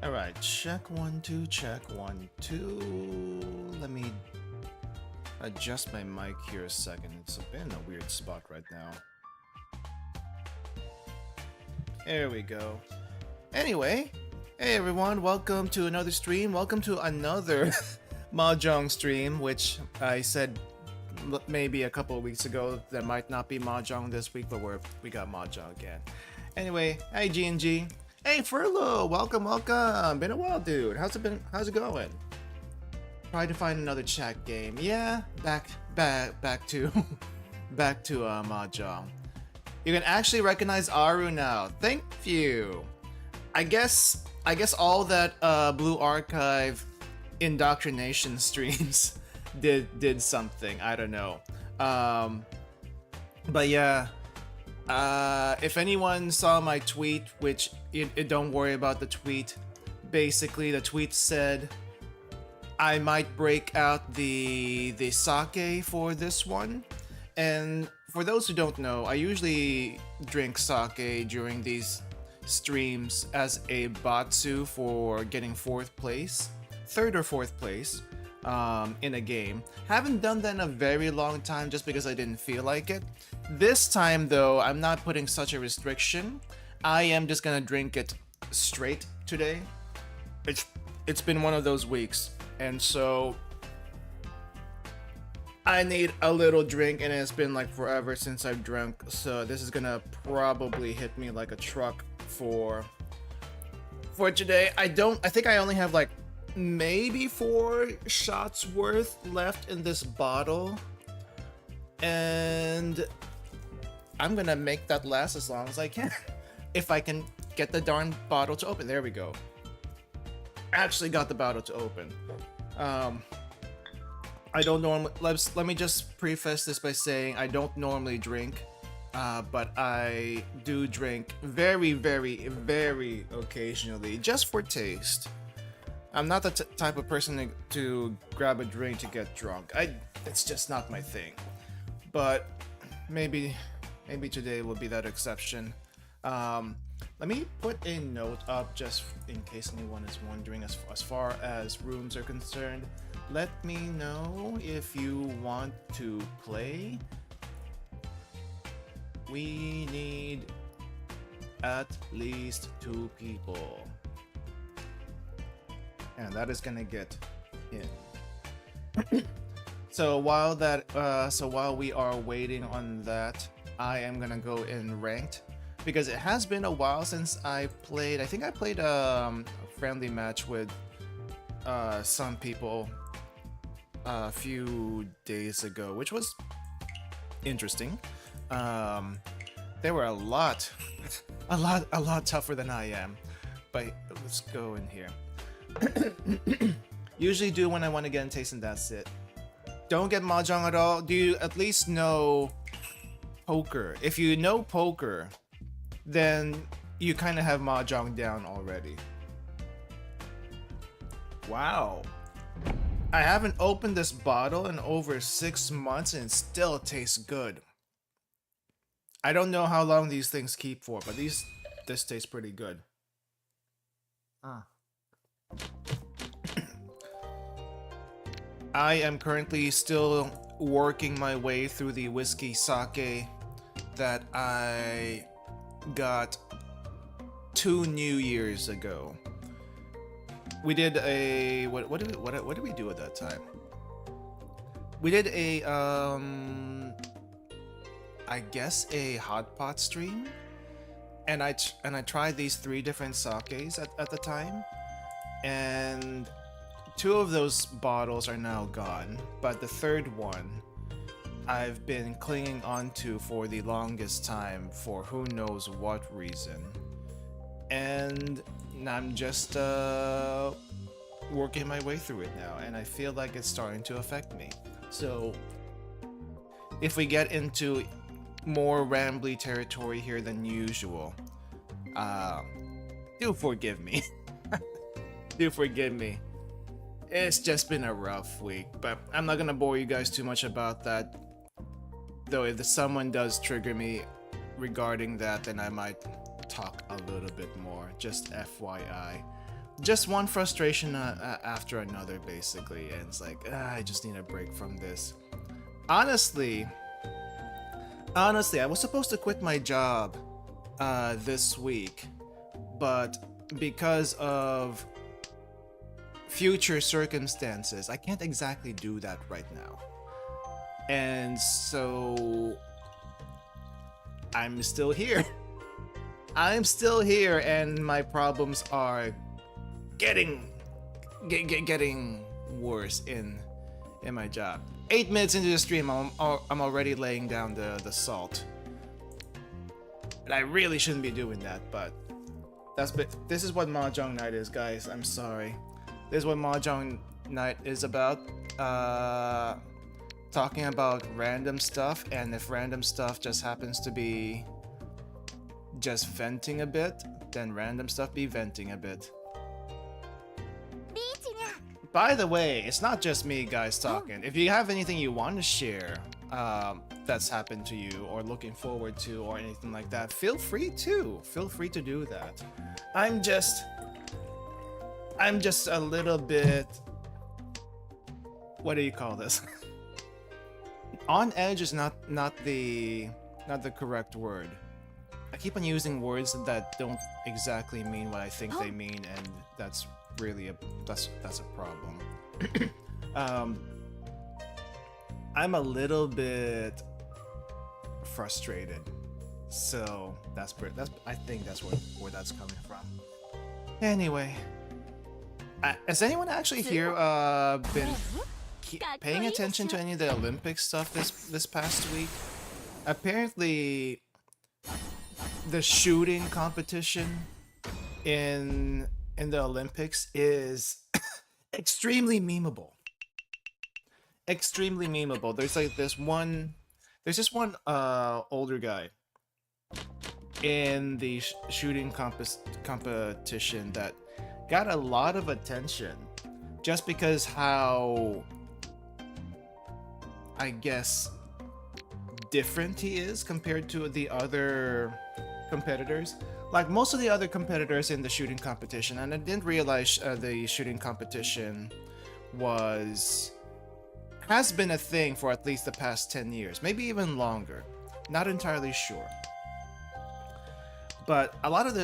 Alright, check 1 2, check 1 2. Let me adjust my mic here a second. It's been a weird spot right now. There we go. Anyway, hey everyone, welcome to another stream. Welcome to another Mahjong stream, which I said maybe a couple of weeks ago that might not be Mahjong this week, but we got Mahjong again. Anyway, hi G&G. Hey Furlough, welcome. Been a while, dude. How's it going? Try to find another chat game. Yeah, back to Mahjong. You can actually recognize Aru now. Thank you. I guess all that Blue Archive indoctrination streams did something. I don't know. But yeah. If anyone saw my tweet, which don't worry about the tweet. Basically, the tweet said I might break out the sake for this one. And for those who don't know, I usually drink sake during these streams as a batsu for getting third or fourth place in a game. Haven't done that in a very long time just because I didn't feel like it. This time though, I'm not putting such a restriction. I am just gonna drink it straight today. It's been one of those weeks, and so I need a little drink, and it's been like forever since I've drunk, so this is gonna probably hit me like a truck for today. I think I only have like maybe 4 shots worth left in this bottle, and I'm gonna make that last as long as I can. If I can get the darn bottle to open. There we go. Actually got the bottle to open. I don't normally, let me just preface this by saying I don't normally drink, but I do drink very, very, very occasionally, just for taste. I'm not the type of person to grab a drink to get drunk. It's just not my thing. But maybe today will be that exception. Let me put a note up just in case anyone is wondering as far as rooms are concerned. Let me know if you want to play. We need at least 2 people. And that is gonna get in. So while we are waiting on that, I am gonna go in ranked because it has been a while since I played. I think I played a friendly match with some people a few days ago, which was interesting. They were a lot tougher than I am. But let's go in here. Usually do when I want to get in taste, and that's it. Don't get Mahjong at all. Do you at least know poker? If you know poker, then you kind of have Mahjong down already. Wow. I haven't opened this bottle in over 6 months and it still tastes good. I don't know how long these things keep for, but this tastes pretty good. I am currently still working my way through the whiskey sake that I got 2 New Years ago. We did a what did we do at that time? We did a I guess a hot pot stream, and I tried these 3 different sakes at the time, and 2 of those bottles are now gone, but the 3rd one I've been clinging onto for the longest time for who knows what reason, and I'm just working my way through it now, and I feel like it's starting to affect me. So if we get into more rambly territory here than usual, do forgive me. Do forgive me. It's just been a rough week, but I'm not gonna bore you guys too much about that. Though if someone does trigger me regarding that, then I might talk a little bit more, just FYI. just one frustration after another, basically, and it's like, I just need a break from this. Honestly, I was supposed to quit my job this week, but because of future circumstances, I can't exactly do that right now. And so I'm still here. I'm still here, and my problems are getting worse in my job. 8 minutes into the stream, I'm already laying down the salt. And I really shouldn't be doing that, but this is what Mahjong night is, guys. I'm sorry. This is what Mahjong night is about. Talking about random stuff, and if random stuff just happens to be just venting a bit, then random stuff be venting a bit. By the way, it's not just me, guys, talking. If you have anything you want to share that's happened to you or looking forward to or anything like that, feel free to do that. I'm just a little bit, what do you call this? On edge is not the correct word. I keep on using words that don't exactly mean what I think they mean, and that's really that's a problem. I'm a little bit frustrated, so I think that's where that's coming from. Anyway, has anyone actually here been paying attention to any of the Olympic stuff this past week? Apparently, the shooting competition in the Olympics is extremely memeable. Extremely memeable. There's like this one older guy in the shooting competition that got a lot of attention just because how, I guess, different he is compared to the other competitors. Like most of the other competitors in the shooting competition, and I didn't realize the shooting competition has been a thing for at least the past 10 years, maybe even longer. Not entirely sure. But a lot of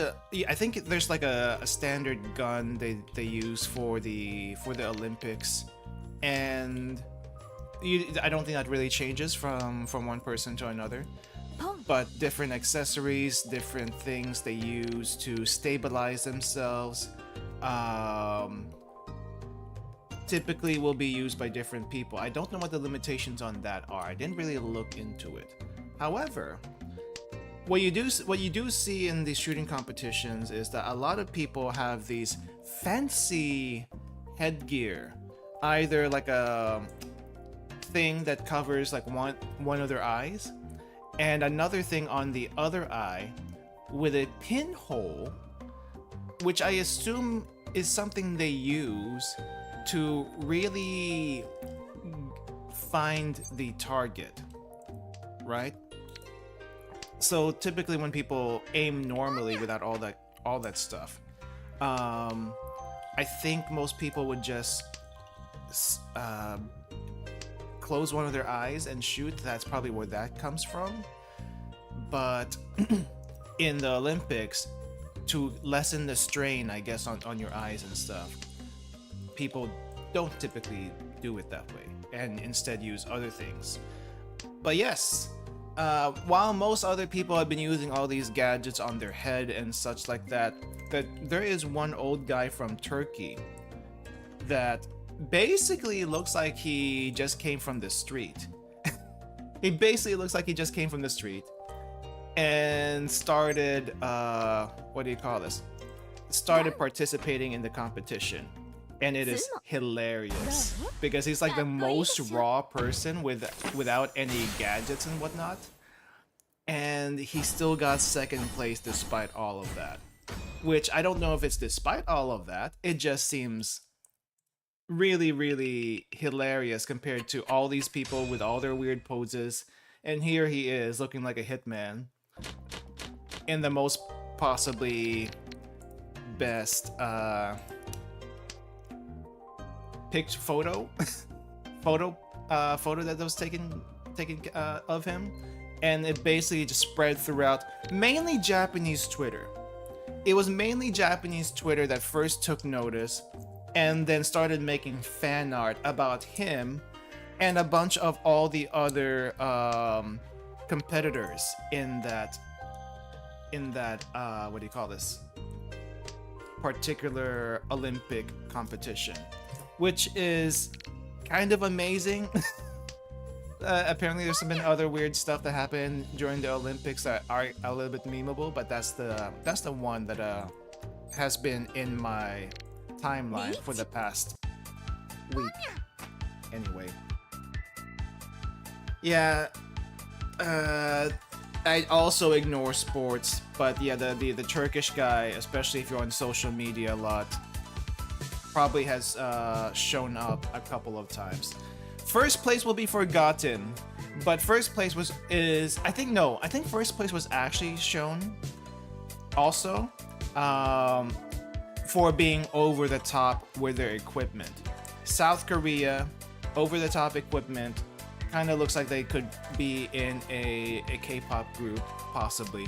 I think there's like a standard gun they use for the Olympics, and I don't think that really changes from one person to another. But different accessories, different things they use to stabilize themselves, typically will be used by different people. I don't know what the limitations on that are. I didn't really look into it. However, what you do see in these shooting competitions is that a lot of people have these fancy headgear, either like a thing that covers like one of their eyes, and another thing on the other eye with a pinhole, which I assume is something they use to really find the target, right? So typically when people aim normally without all that stuff, I think most people would just close one of their eyes and shoot. That's probably where that comes from. But in the Olympics, to lessen the strain, I guess, on your eyes and stuff, people don't typically do it that way and instead use other things. But yes, while most other people have been using all these gadgets on their head and such like that, there is one old guy from Turkey that basically looks like he just came from the street. He basically looks like he just came from the street and started, what do you call this? Started participating in the competition. And it is hilarious because he's like the most raw person without any gadgets and whatnot. And he still got second place despite all of that. Which I don't know if it's despite all of that. It just seems really, really hilarious compared to all these people with all their weird poses. And here he is looking like a hitman in the most possibly best photo photo that was taken of him, and it basically just spread throughout mainly Japanese Twitter. It was mainly Japanese Twitter that first took notice and then started making fan art about him and a bunch of all the other competitors in that what do you call this particular Olympic competition, which is kind of amazing. Apparently there's been other weird stuff that happened during the Olympics that are a little bit memeable, but that's the one that has been in my timeline for the past week. Anyway, yeah, I also ignore sports, but yeah, the Turkish guy, especially if you're on social media a lot, probably has shown up a couple of times. First place will be forgotten, but first place I think first place was actually shown also for being over the top with their equipment. South Korea, over the top equipment, kind of looks like they could be in a K-pop group, possibly.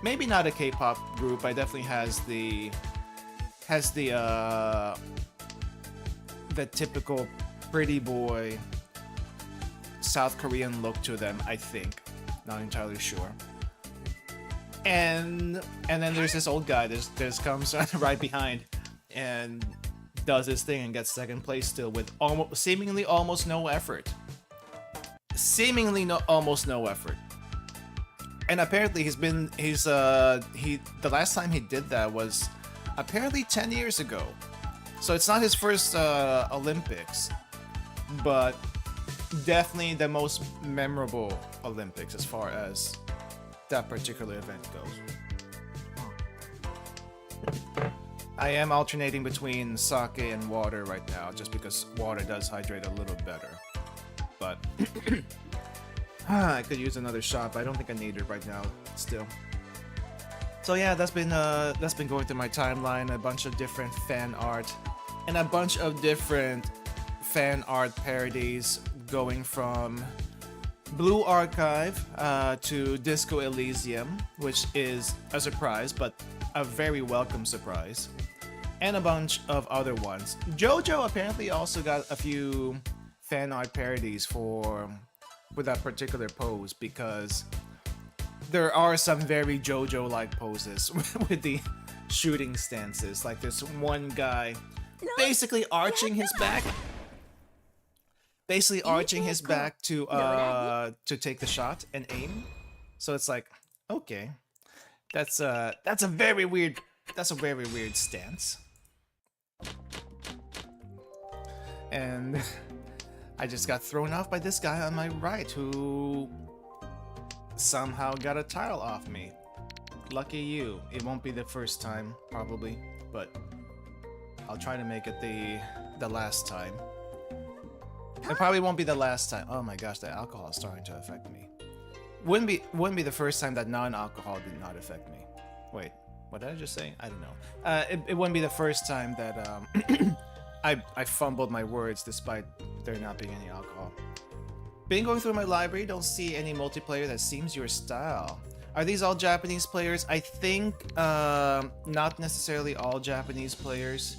Maybe not a K-pop group, but definitely has the typical pretty boy South Korean look to them, I think. Not entirely sure. And then there's this old guy that comes right behind and does his thing and gets second place still with seemingly almost no effort. Almost no effort. And apparently the last time he did that was apparently 10 years ago. So it's not his first Olympics, but definitely the most memorable Olympics as far as that particular event goes. I am alternating between sake and water right now, just because water does hydrate a little better. But I could use another shot, but I don't think I need it right now still. So yeah, that's been going through my timeline, a bunch of different fan art, and a bunch of different fan art parodies going from Blue Archive to Disco Elysium, which is a surprise, but a very welcome surprise, and a bunch of other ones. JoJo apparently also got a few fan art parodies for that particular pose, because there are some very JoJo-like poses with the shooting stances. Like this one guy basically arching his back. To take the shot and aim. So it's like, okay, that's a very weird stance. And I just got thrown off by this guy on my right who somehow got a tile off me. Lucky you. It won't be the first time, probably, but I'll try to make it the last time. It probably won't be the last time. Oh my gosh, the alcohol is starting to affect me. Wouldn't be the first time that non-alcohol did not affect me. Wait, what did I just say? I don't know. It wouldn't be the first time that I fumbled my words despite there not being any alcohol. Been going through my library, don't see any multiplayer that seems your style. Are these all Japanese players? I think not necessarily all Japanese players.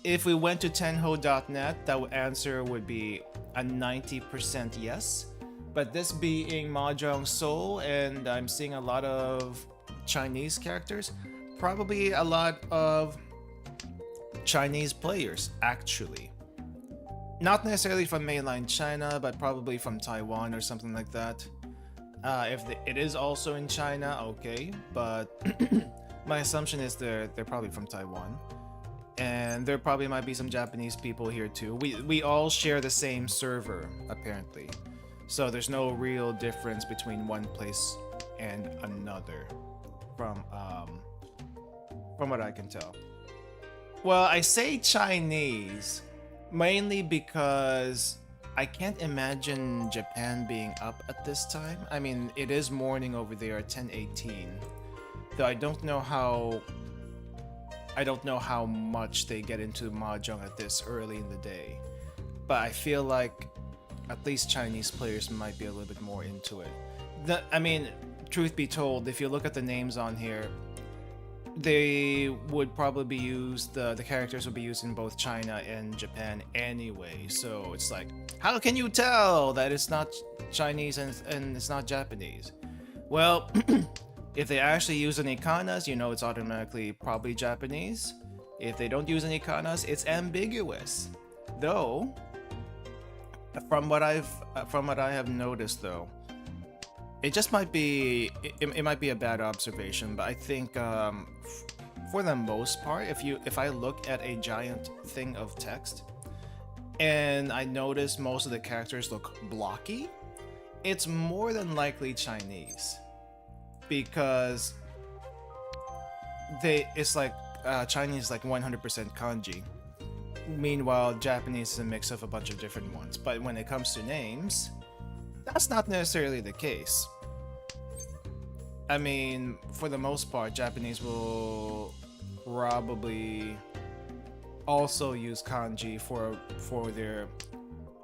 If we went to tenho.net, that answer would be a 90% yes. But this being Mahjong Seoul, and I'm seeing a lot of Chinese characters, probably a lot of Chinese players, actually. Not necessarily from mainland China, but probably from Taiwan or something like that. If it is also in China, okay, but my assumption is they're probably from Taiwan. And there probably might be some Japanese people here too. We all share the same server, apparently. So there's no real difference between one place and another, from what I can tell. Well, I say Chinese mainly because I can't imagine Japan being up at this time. I mean, it is morning over there at 10:18. Though I don't know how much they get into Mahjong at this early in the day. but I feel like at least Chinese players might be a little bit more into it. I mean, truth be told, if you look at the names on here, they would probably be used, the characters would be used in both China and Japan anyway, so it's like, how can you tell that it's not Chinese and it's not Japanese? Well, if they actually use any kanas, you know it's automatically probably Japanese. If they don't use any kanas, it's ambiguous. Though, from what I have noticed though, it just might be, it might be a bad observation, but I think for the most part, if I look at a giant thing of text and I notice most of the characters look blocky, it's more than likely Chinese, because it's like Chinese is like 100% kanji. Meanwhile, Japanese is a mix of a bunch of different ones. But when it comes to names, that's not necessarily the case. I mean, for the most part, Japanese will probably also use kanji for their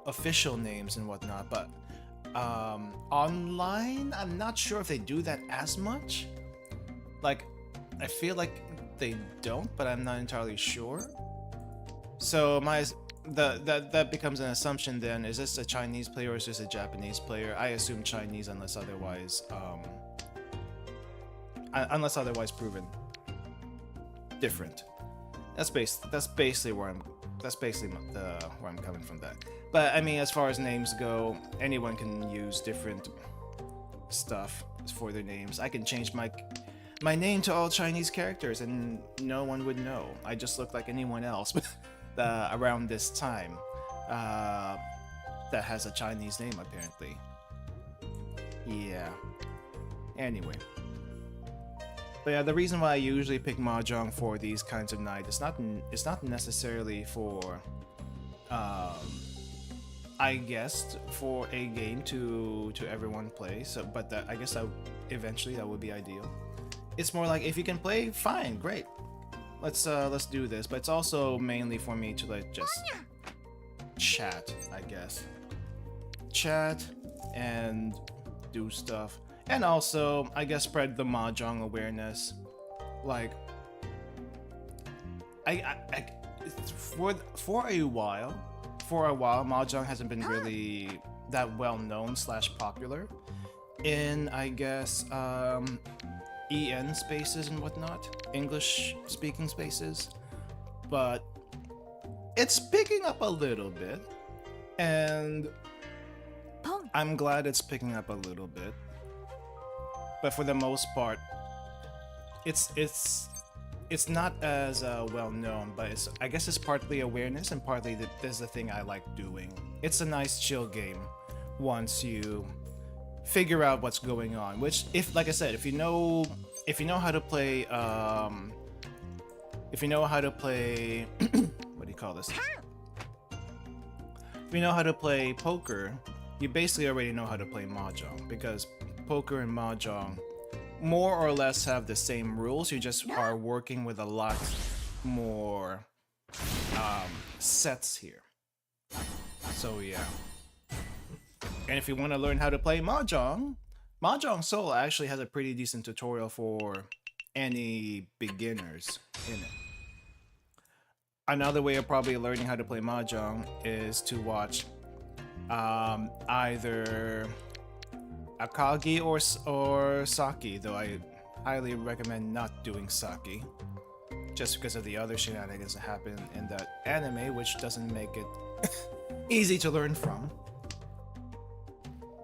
official names and whatnot, but online, I'm not sure if they do that as much. Like, I feel like they don't, but I'm not entirely sure. So that becomes an assumption then. Is this a Chinese player or is this a Japanese player? I assume Chinese unless otherwise proven different. That's basically where I'm coming from that. But I mean, as far as names go, anyone can use different stuff for their names. I can change my name to all Chinese characters and no one would know. I just look like anyone else around this time that has a Chinese name apparently. Yeah. Anyway. But yeah, the reason why I usually pick Mahjong for these kinds of nights, it's not necessarily for I guess for a game to everyone play. So, but I guess eventually that would be ideal. It's more like if you can play, fine, great. Let's do this. But it's also mainly for me to like just chat, I guess. Chat and do stuff. And also, I guess spread the Mahjong awareness. Like for a while, Mahjong hasn't been really that well known / popular in, I guess, EN spaces and whatnot, English speaking spaces, but it's picking up a little bit, and I'm glad it's picking up a little bit. But for the most part, it's not as well known, but I guess it's partly awareness and partly this is the thing I like doing. It's a nice chill game once you figure out what's going on. Which, like I said, if you know how to play, what do you call this? If you know how to play poker, you basically already know how to play Mahjong, because poker and Mahjong more or less have the same rules. You just are working with a lot more sets here. So yeah. And if you want to learn how to play Mahjong, Mahjong Soul actually has a pretty decent tutorial for any beginners in it. Another way of probably learning how to play Mahjong is to watch either Akagi or Saki, though I highly recommend not doing Saki, just because of the other shenanigans that happen in that anime, which doesn't make it easy to learn from.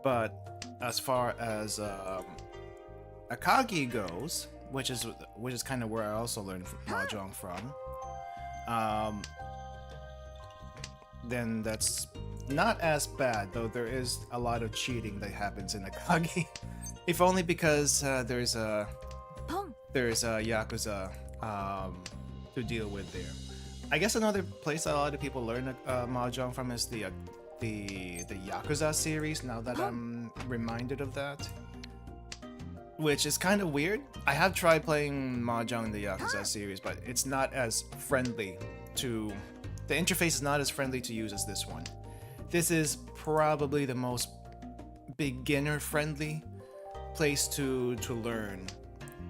But as far as Akagi goes, which is kind of where I also learned Mahjong from, then that's not as bad, though there is a lot of cheating that happens in Akagi. If only because there's a Yakuza to deal with there. I guess another place that a lot of people learn Mahjong from is the Yakuza series, now that I'm reminded of that. Which is kind of weird. I have tried playing Mahjong in the Yakuza series, but it's not as friendly to... The interface is not as friendly to use as this one. this is probably the most beginner-friendly place to learn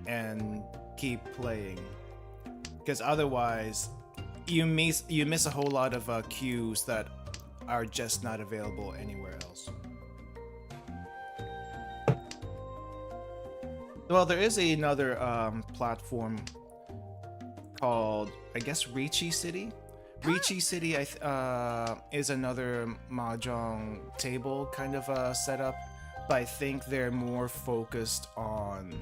and keep playing, because otherwise you miss a whole lot of cues that are just not available anywhere else. Well, there is another platform called, I guess, Ricci City. Ricci City is another Mahjong table kind of setup, but I think they're more focused on,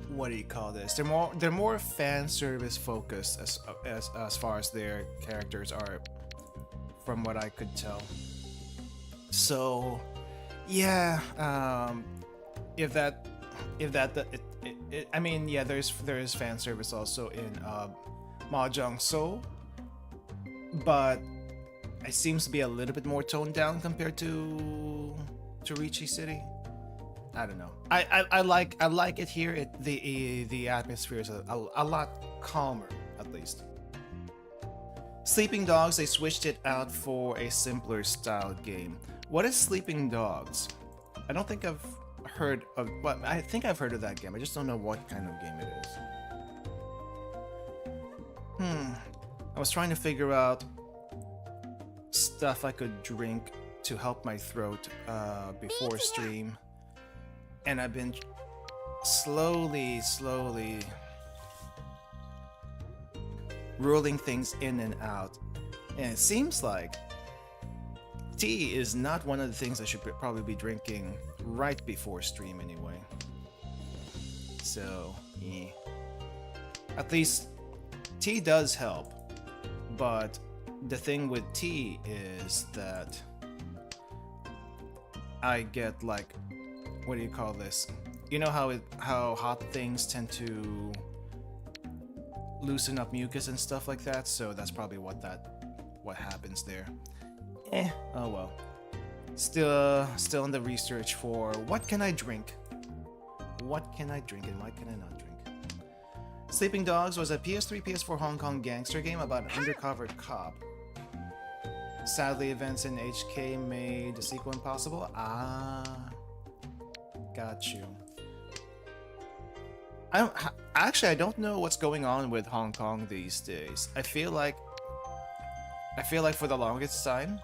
what do you call this? They're more fan service focused as far as their characters are, from what I could tell. So yeah, I mean, yeah, there is fan service also in Mahjong Seoul, but it seems to be a little bit more toned down compared to Ricci City. I don't know. I like it here. The atmosphere is a lot calmer, at least. Sleeping Dogs, they switched it out for a simpler style game. What is Sleeping Dogs? I don't think I've heard of. Well, I think I've heard of that game. I just don't know what kind of game it is. I was trying to figure out stuff I could drink to help my throat before stream, and I've been slowly ruling things in and out, and it seems like tea is not one of the things I should probably be drinking right before stream anyway. So yeah, at least tea does help, but the thing with tea is that I get, like, what do you call this? You know how hot things tend to loosen up mucus and stuff like that, so that's probably what happens there. Oh well. Still in the research for what can I drink? What can I drink and what can I not drink? Sleeping Dogs was a PS3, PS4 Hong Kong gangster game about an undercover cop. Sadly, events in HK made the sequel impossible. Got you. I don't know what's going on with Hong Kong these days. I feel like for the longest time,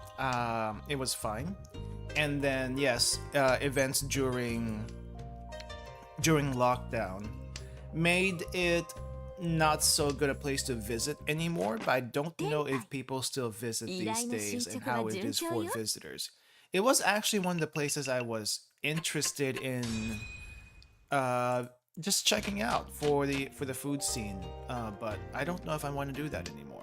it was fine, and then yes, events during lockdown made it not so good a place to visit anymore. But I don't know if people still visit these days and how it is for visitors. It was actually one of the places I was interested in just checking out for the food scene, but I don't know if I want to do that anymore.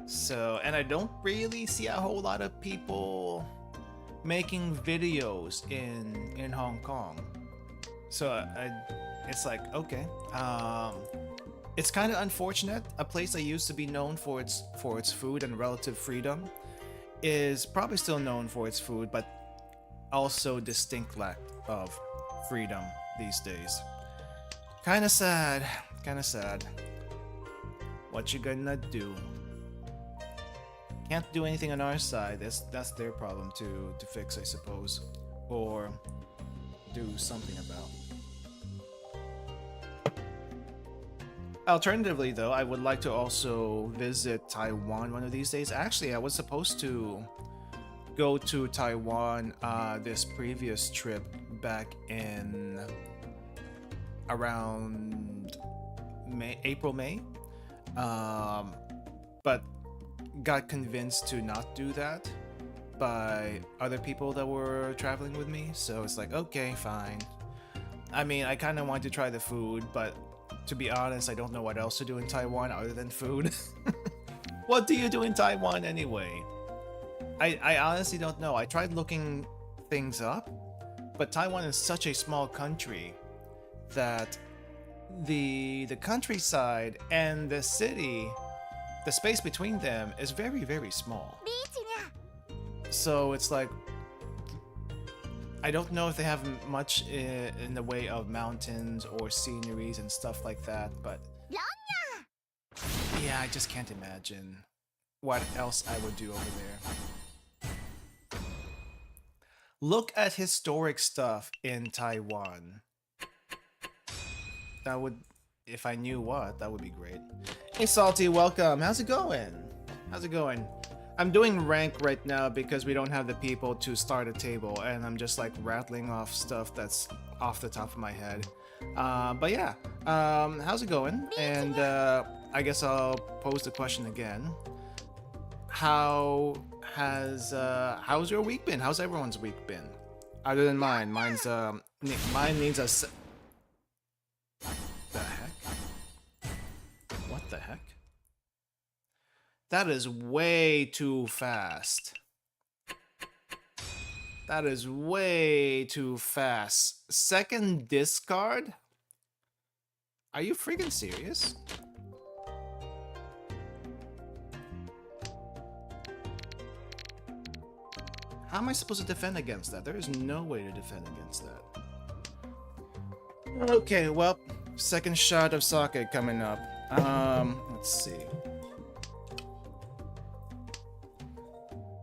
So, and I don't really see a whole lot of people making videos in Hong Kong. So it's like, okay, it's kind of unfortunate. A place I used to be known for its food and relative freedom is probably still known for its food, but also distinct lack of freedom these days. Kind of sad. What you gonna do? Can't do anything on our side. That's their problem to fix, I suppose, or do something about. Alternatively, though, I would like to also visit Taiwan one of these days. Actually, I was supposed to go to Taiwan this previous trip back in around April, May, but got convinced to not do that by other people that were traveling with me. So it's like, okay, fine. I mean, I kind of want to try the food, but to be honest, I don't know what else to do in Taiwan other than food. What do you do in Taiwan anyway? I honestly don't know. I tried looking things up, but Taiwan is such a small country that the countryside and the city, the space between them is very, very small. So it's like, I don't know if they have much in the way of mountains or sceneries and stuff like that, but yeah, I just can't imagine what else I would do over there. Look at historic stuff in Taiwan. That would, if I knew what, that would be great. Hey Salty, welcome. How's it going? How's it going? I'm doing rank right now because we don't have the people to start a table, and I'm just like rattling off stuff that's off the top of my head. But yeah, how's it going? And I guess I'll pose the question again. How's your week been? How's everyone's week been? Other than mine. Mine needs a the heck? What the heck? That is way too fast. That is way too fast. Second discard? Are you freaking serious? How am I supposed to defend against that? There is no way to defend against that. Okay, well, second shot of sake coming up. Let's see.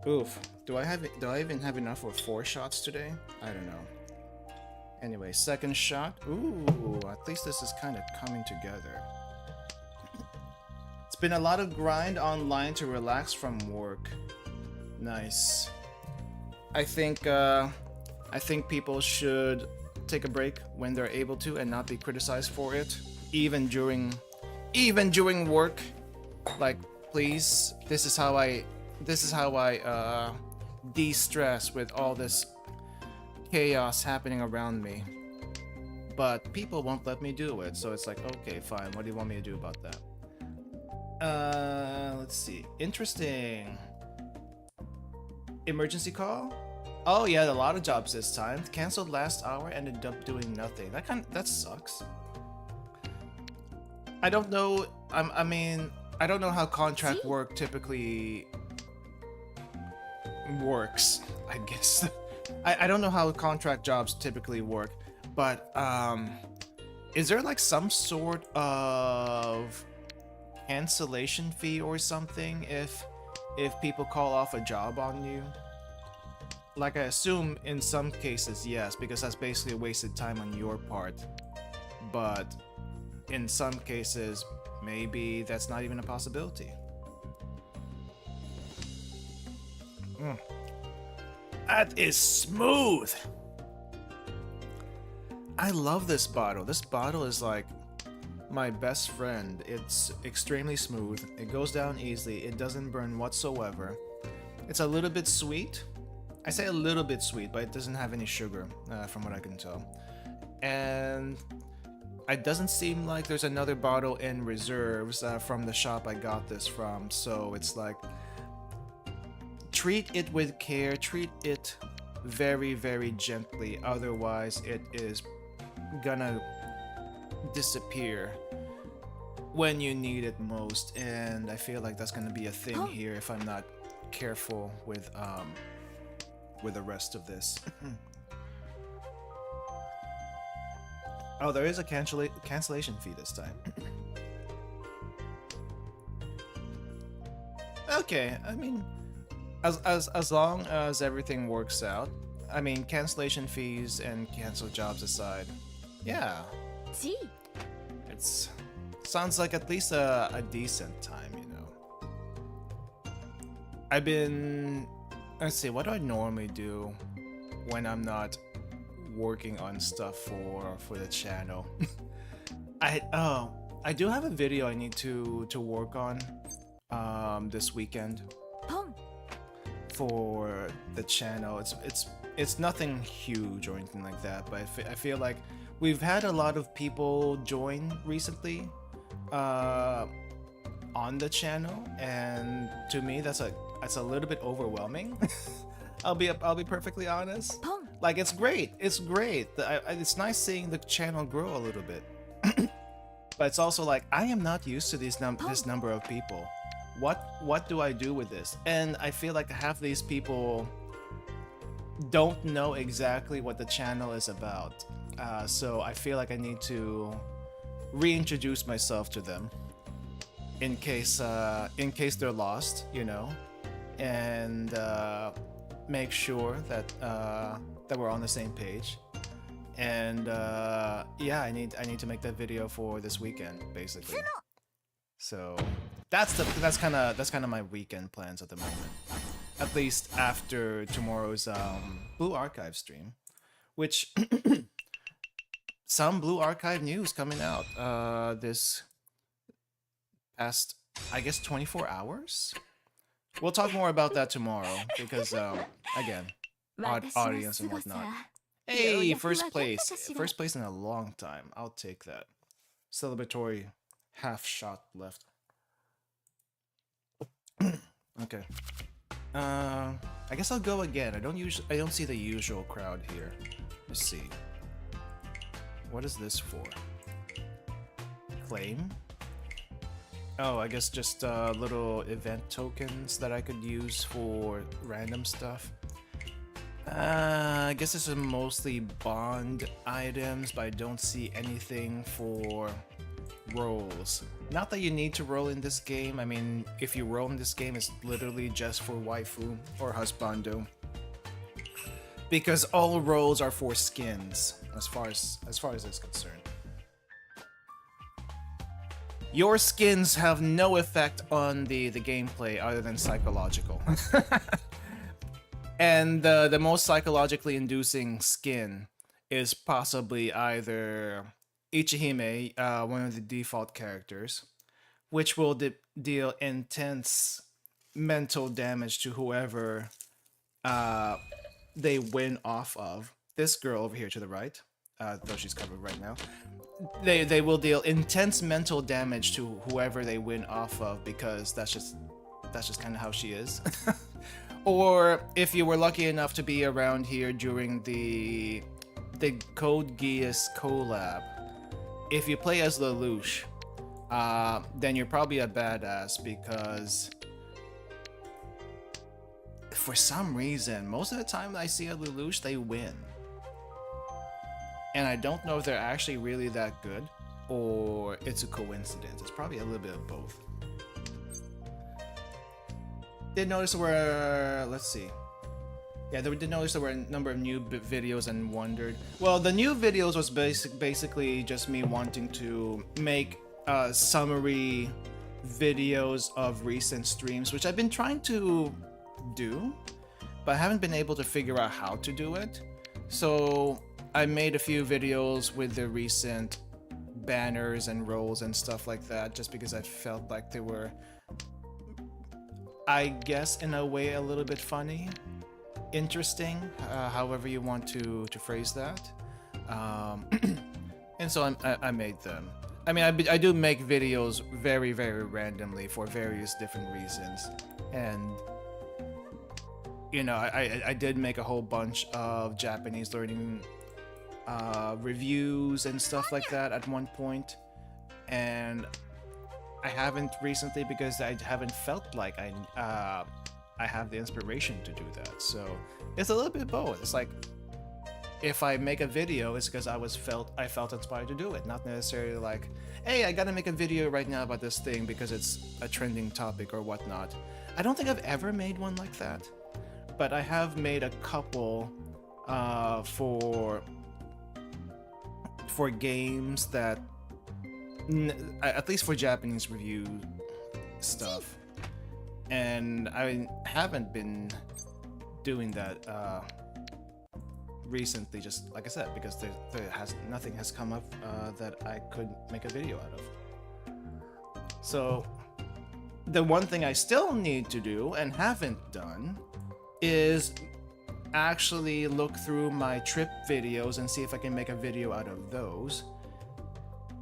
Oof. Do I even have enough for 4 shots today? I don't know. Anyway, second shot. Ooh, at least this is kind of coming together. It's been a lot of grind online to relax from work. Nice. I think people should take a break when they're able to and not be criticized for it, even during work. Like, please, this is how I de-stress with all this chaos happening around me. But people won't let me do it, so it's like, okay, fine. What do you want me to do about that? Let's see. Interesting. Emergency call? Oh yeah, a lot of jobs this time. Cancelled last hour, ended up doing nothing. That sucks. I don't know. I mean, I don't know how contract work typically works. I guess I don't know how contract jobs typically work, but is there like some sort of cancellation fee or something if people call off a job on you? Like, I assume in some cases, yes, because that's basically a wasted time on your part. But in some cases, maybe that's not even a possibility. That is smooth! I love this bottle. This bottle is like my best friend. It's extremely smooth. It goes down easily. It doesn't burn whatsoever. It's a little bit sweet. I say a little bit sweet, but it doesn't have any sugar, from what I can tell. And it doesn't seem like there's another bottle in reserves from the shop I got this from, so it's like, treat it with care, treat it very, very gently, otherwise it is gonna disappear when you need it most, and I feel like that's gonna be a thing here if I'm not careful with the rest of this. Oh, there is a cancellation fee this time. Okay, I mean, as long as everything works out, I mean, cancellation fees and canceled jobs aside, yeah. See? It's sounds like at least a decent time, you know. I've been, let's see, what do I normally do when I'm not working on stuff for the channel? I do have a video I need to work on this weekend for the channel. It's nothing huge or anything like that, but I feel like we've had a lot of people join recently on the channel, and to me that's a little bit overwhelming. I'll be perfectly honest. Like, it's great. It's great. It's nice seeing the channel grow a little bit. But it's also like, I am not used to this number of people. What do I do with this? And I feel like half these people don't know exactly what the channel is about. So I feel like I need to reintroduce myself to them in case they're lost, you know, and make sure that that we're on the same page. And yeah, I need to make that video for this weekend, basically. So that's kind of my weekend plans at the moment. At least after tomorrow's Blue Archive stream, which some Blue Archive news coming out this past, I guess, 24 hours. We'll talk more about that tomorrow because again, audience and whatnot. Hey, first place in a long time. I'll take that. Celebratory half shot left. Okay. I guess I'll go again. I don't see the usual crowd here. Let's see. What is this for? Claim? Oh, I guess just little event tokens that I could use for random stuff. I guess this is mostly bond items, but I don't see anything for rolls. Not that you need to roll in this game. I mean, if you roll in this game, it's literally just for waifu or husbando, because all rolls are for skins, as far as it's concerned. Your skins have no effect on the gameplay other than psychological. And the most psychologically inducing skin is possibly either Ichihime, one of the default characters, which will deal intense mental damage to whoever they win off of. This girl over here to the right, though she's covered right now, they will deal intense mental damage to whoever they win off of, because that's just kind of how she is. Or if you were lucky enough to be around here during the Code Geass collab, if you play as Lelouch, then you're probably a badass, because for some reason, most of the time I see a Lelouch, they win. And I don't know if they're actually really that good, or it's a coincidence. It's probably a little bit of both. Did notice there were, let's see. Yeah, did notice there were a number of new videos and wondered. Well, the new videos was basically just me wanting to make summary videos of recent streams, which I've been trying to do, but I haven't been able to figure out how to do it. So I made a few videos with the recent banners and roles and stuff like that, just because I felt like they were, I guess, in a way, a little bit funny, interesting, however you want to phrase that. And so I made them. I mean, I do make videos very, very randomly for various different reasons. And, you know, I did make a whole bunch of Japanese learning reviews and stuff like that at one point. And I haven't recently, because I haven't felt like I have the inspiration to do that. So it's a little bit both. It's like, if I make a video, it's because I felt inspired to do it, not necessarily like, hey, I gotta make a video right now about this thing because it's a trending topic or whatnot. I don't think I've ever made one like that, but I have made a couple for games that, at least for Japanese review stuff, and I haven't been doing that recently, just like I said, because nothing has come up that I could make a video out of. So the one thing I still need to do and haven't done is actually look through my trip videos and see if I can make a video out of those,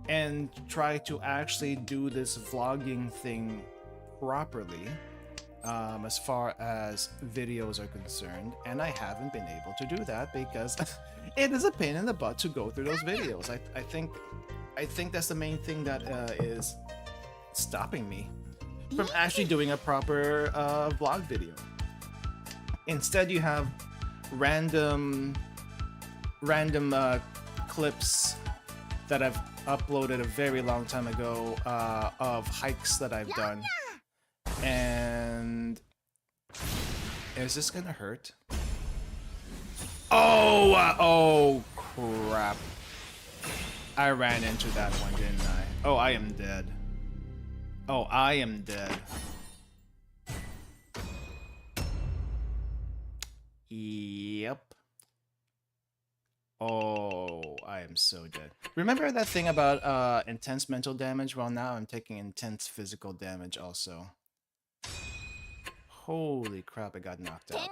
and try to actually do this vlogging thing properly, as far as videos are concerned. And I haven't been able to do that because it is a pain in the butt to go through those videos. I think that's the main thing that is stopping me from actually doing a proper vlog video. Instead, you have random clips that I've uploaded a very long time ago of hikes that I've done. And is this gonna hurt? Oh, oh crap. I ran into that one, didn't I? Oh, I am dead. Oh, I am dead. Yep. Oh, I am so dead. Remember that thing about intense mental damage? Well, now I'm taking intense physical damage also. Holy crap, I got knocked out.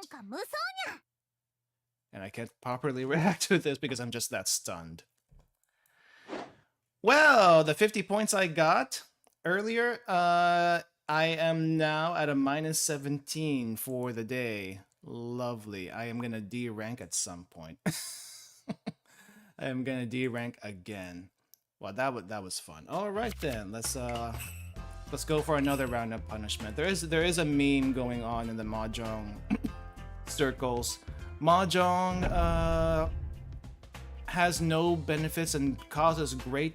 And I can't properly react to this because I'm just that stunned. Well, the 50 points I got earlier, I am now at a minus 17 for the day. Lovely. I am gonna D rank at some point. I am gonna D rank again. Well, that was fun. All right then, let's go for another round of punishment. There is a meme going on in the Mahjong circles. Mahjong has no benefits and causes great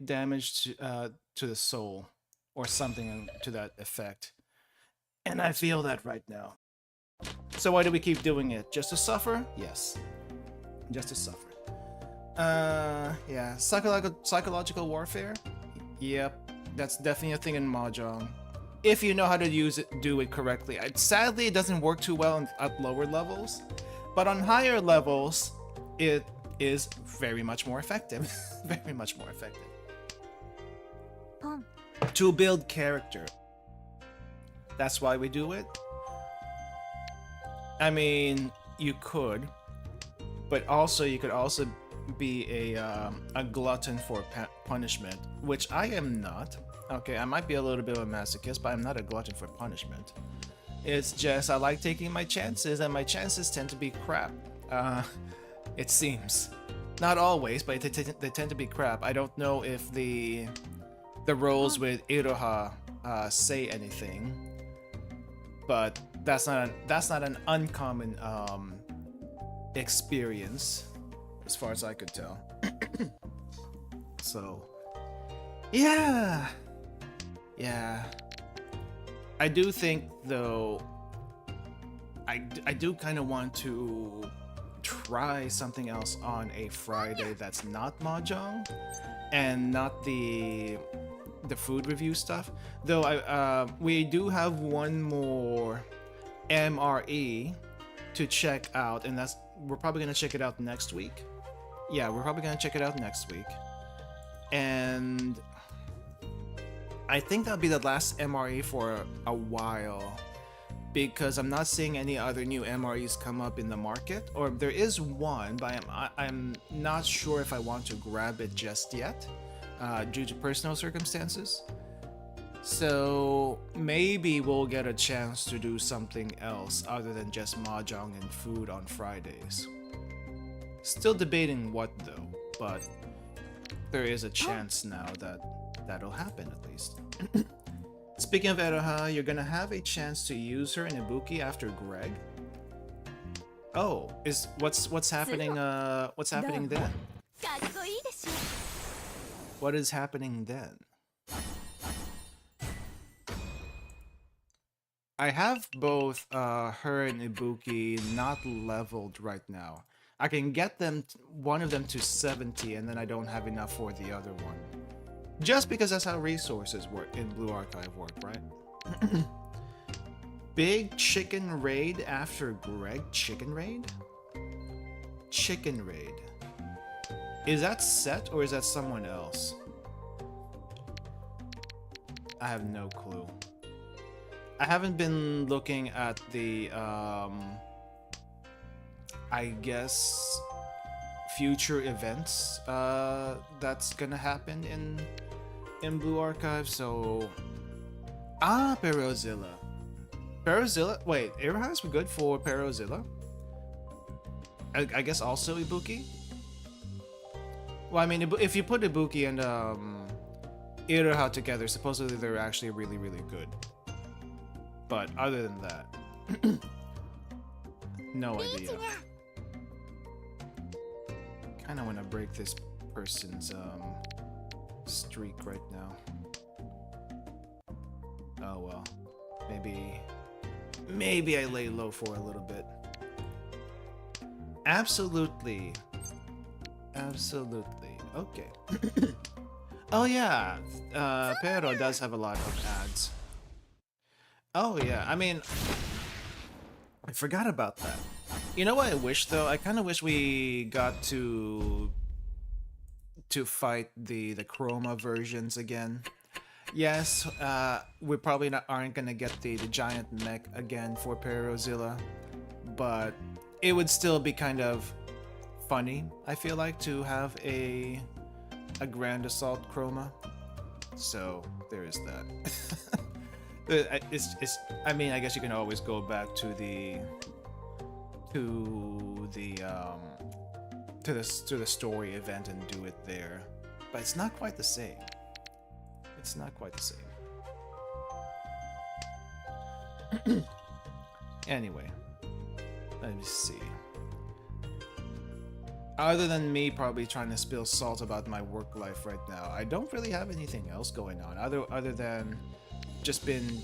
damage to the soul, or something to that effect. And I feel that right now. So why do we keep doing it? Just to suffer? Yes. Just to suffer. Yeah. Psychological warfare? Yep. That's definitely a thing in Mahjong. If you know how to do it correctly. Sadly, it doesn't work too well at lower levels. But on higher levels, it is very much more effective. Very much more effective. To build character. That's why we do it. I mean, you could, but also you could also be a glutton for punishment, which I am not. Okay, I might be a little bit of a masochist, but I'm not a glutton for punishment. It's just I like taking my chances, and my chances tend to be crap. It seems. Not always, but they tend to be crap. I don't know if the roles with Iroha say anything, but that's not an uncommon experience, as far as I could tell. So, yeah. I do think, though, I do kind of want to try something else on a Friday that's not Mahjong and not the food review stuff. Though we do have one more MRE to check out, and we're probably gonna check it out next week. Yeah, we're probably gonna check it out next week, and I think that'll be the last MRE for a while, because I'm not seeing any other new MREs come up in the market. Or there is one, but I'm not sure if I want to grab it just yet, due to personal circumstances. So maybe we'll get a chance to do something else other than just Mahjong and food on Fridays. Still debating what though, but there is a chance now that that'll happen at least. Speaking of Eroha, you're gonna have a chance to use her in Ibuki after Greg. Oh, what's happening? What's happening then? What is happening then? I have both her and Ibuki not leveled right now. I can get them one of them to 70, and then I don't have enough for the other one. Just because that's how resources work in Blue Archive work, right? Big chicken raid after Greg? Chicken raid? Chicken raid. Is that Set or is that someone else? I have no clue. I haven't been looking at the, I guess, future events that's gonna happen in Blue Archive, so... Ah, Perozilla. Perozilla? Wait, Airhighs were good for Perozilla? I guess also Ibuki? Well, I mean, if you put Ibuki and Iroha together, supposedly they're actually really, really good. But other than that, no idea. Kinda wanna break this person's streak right now. Oh well. Maybe I lay low for a little bit. Absolutely. Absolutely. Okay. Oh yeah. Pero does have a lot of ads. Oh yeah. I mean, I forgot about that. You know what I wish though? I kind of wish we got to fight the chroma versions again. Yes, we probably aren't gonna get the giant mech again for Perozilla, but it would still be kind of funny, I feel like, to have a Grand Assault chroma. So there is that. I mean, I guess you can always go back to the story event and do it there, but it's not quite the same. It's not quite the same. Anyway, let me see. Other than me probably trying to spill salt about my work life right now, I don't really have anything else going on other than just been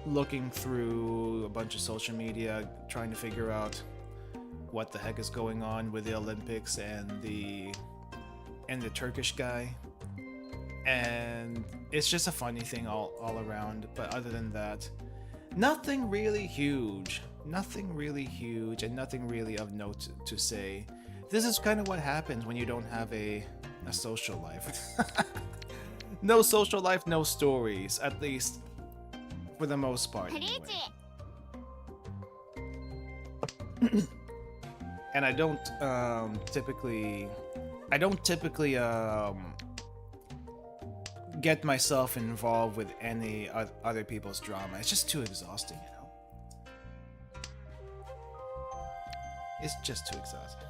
looking through a bunch of social media, trying to figure out what the heck is going on with the Olympics and the Turkish guy. And it's just a funny thing all around, but other than that, nothing really huge and nothing really of note to say. This is kind of what happens when you don't have a social life. No social life, no stories, at least for the most part anyway. And I don't typically get myself involved with any other people's drama. It's just too exhausting, you know? It's just too exhausting.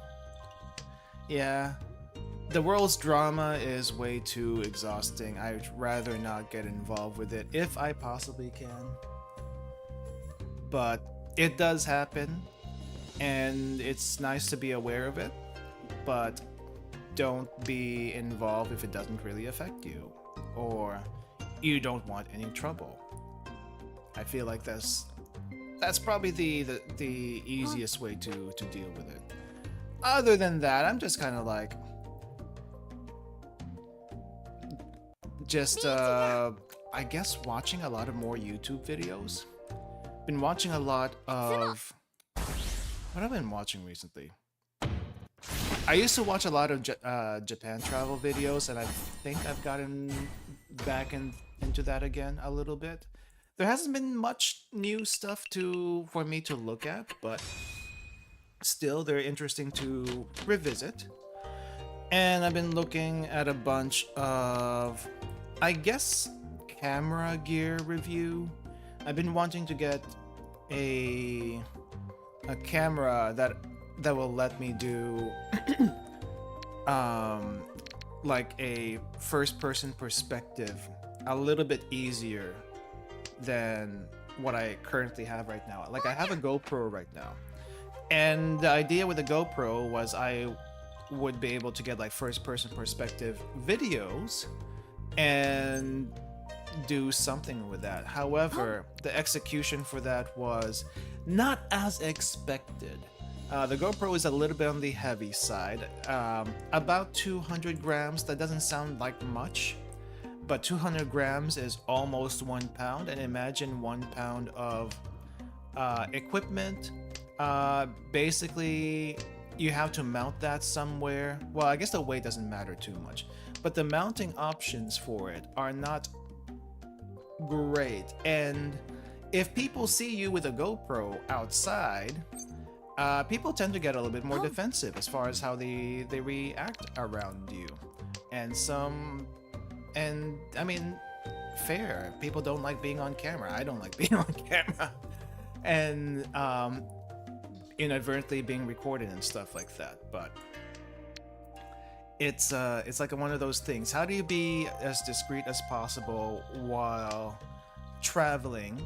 Yeah, the world's drama is way too exhausting. I'd rather not get involved with it if I possibly can. But it does happen, and it's nice to be aware of it, but don't be involved if it doesn't really affect you, or you don't want any trouble. I feel like that's probably the easiest way to deal with it. Other than that, I'm just kind of like, I guess watching a lot of more YouTube videos. Been watching a lot of... What have I been watching recently? I used to watch a lot of Japan travel videos, and I think I've gotten back into that again a little bit. There hasn't been much new stuff for me to look at, but still they're interesting to revisit. And I've been looking at a bunch of, I guess, camera gear review. I've been wanting to get a camera that will let me do like a first-person perspective a little bit easier than what I currently have right now. Like, I have a GoPro right now, and the idea with the GoPro was I would be able to get like first-person perspective videos and do something with that. However, the execution for that was not as expected. The GoPro is a little bit on the heavy side, about 200 grams. That doesn't sound like much, but 200 grams is almost 1 pound, and imagine 1 pound of equipment. Basically, you have to mount that somewhere. Well, I guess the weight doesn't matter too much, but the mounting options for it are not great. And if people see you with a GoPro outside, people tend to get a little bit more defensive as far as how they react around you. And I mean, fair. People don't like being on camera. I don't like being on camera. And inadvertently being recorded and stuff like that. But it's like one of those things. How do you be as discreet as possible while traveling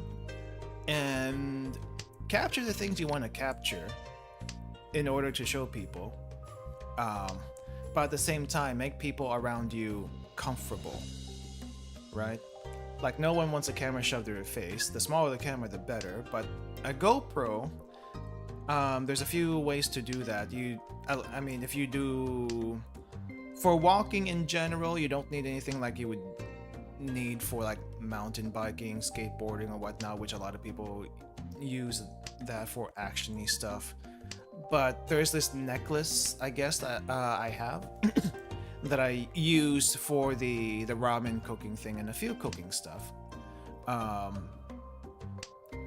and capture the things you want to capture in order to show people, but at the same time, make people around you comfortable, right? Like, no one wants a camera shoved in their face. The smaller the camera, the better. But a GoPro, there's a few ways to do that. I mean, if you do... For walking in general, you don't need anything like you would need for like mountain biking, skateboarding, or whatnot, which a lot of people use that for action-y stuff. But there's this necklace, I guess, that I have that I use for the ramen cooking thing and a few cooking stuff.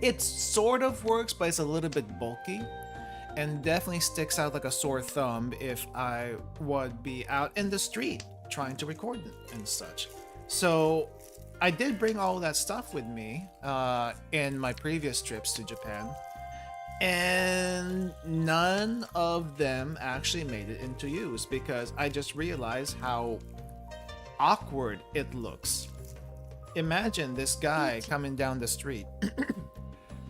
It sort of works, but it's a little bit bulky and definitely sticks out like a sore thumb if I would be out in the street trying to record and such. So I did bring all that stuff with me in my previous trips to Japan, and none of them actually made it into use because I just realized how awkward it looks. Imagine this guy coming down the street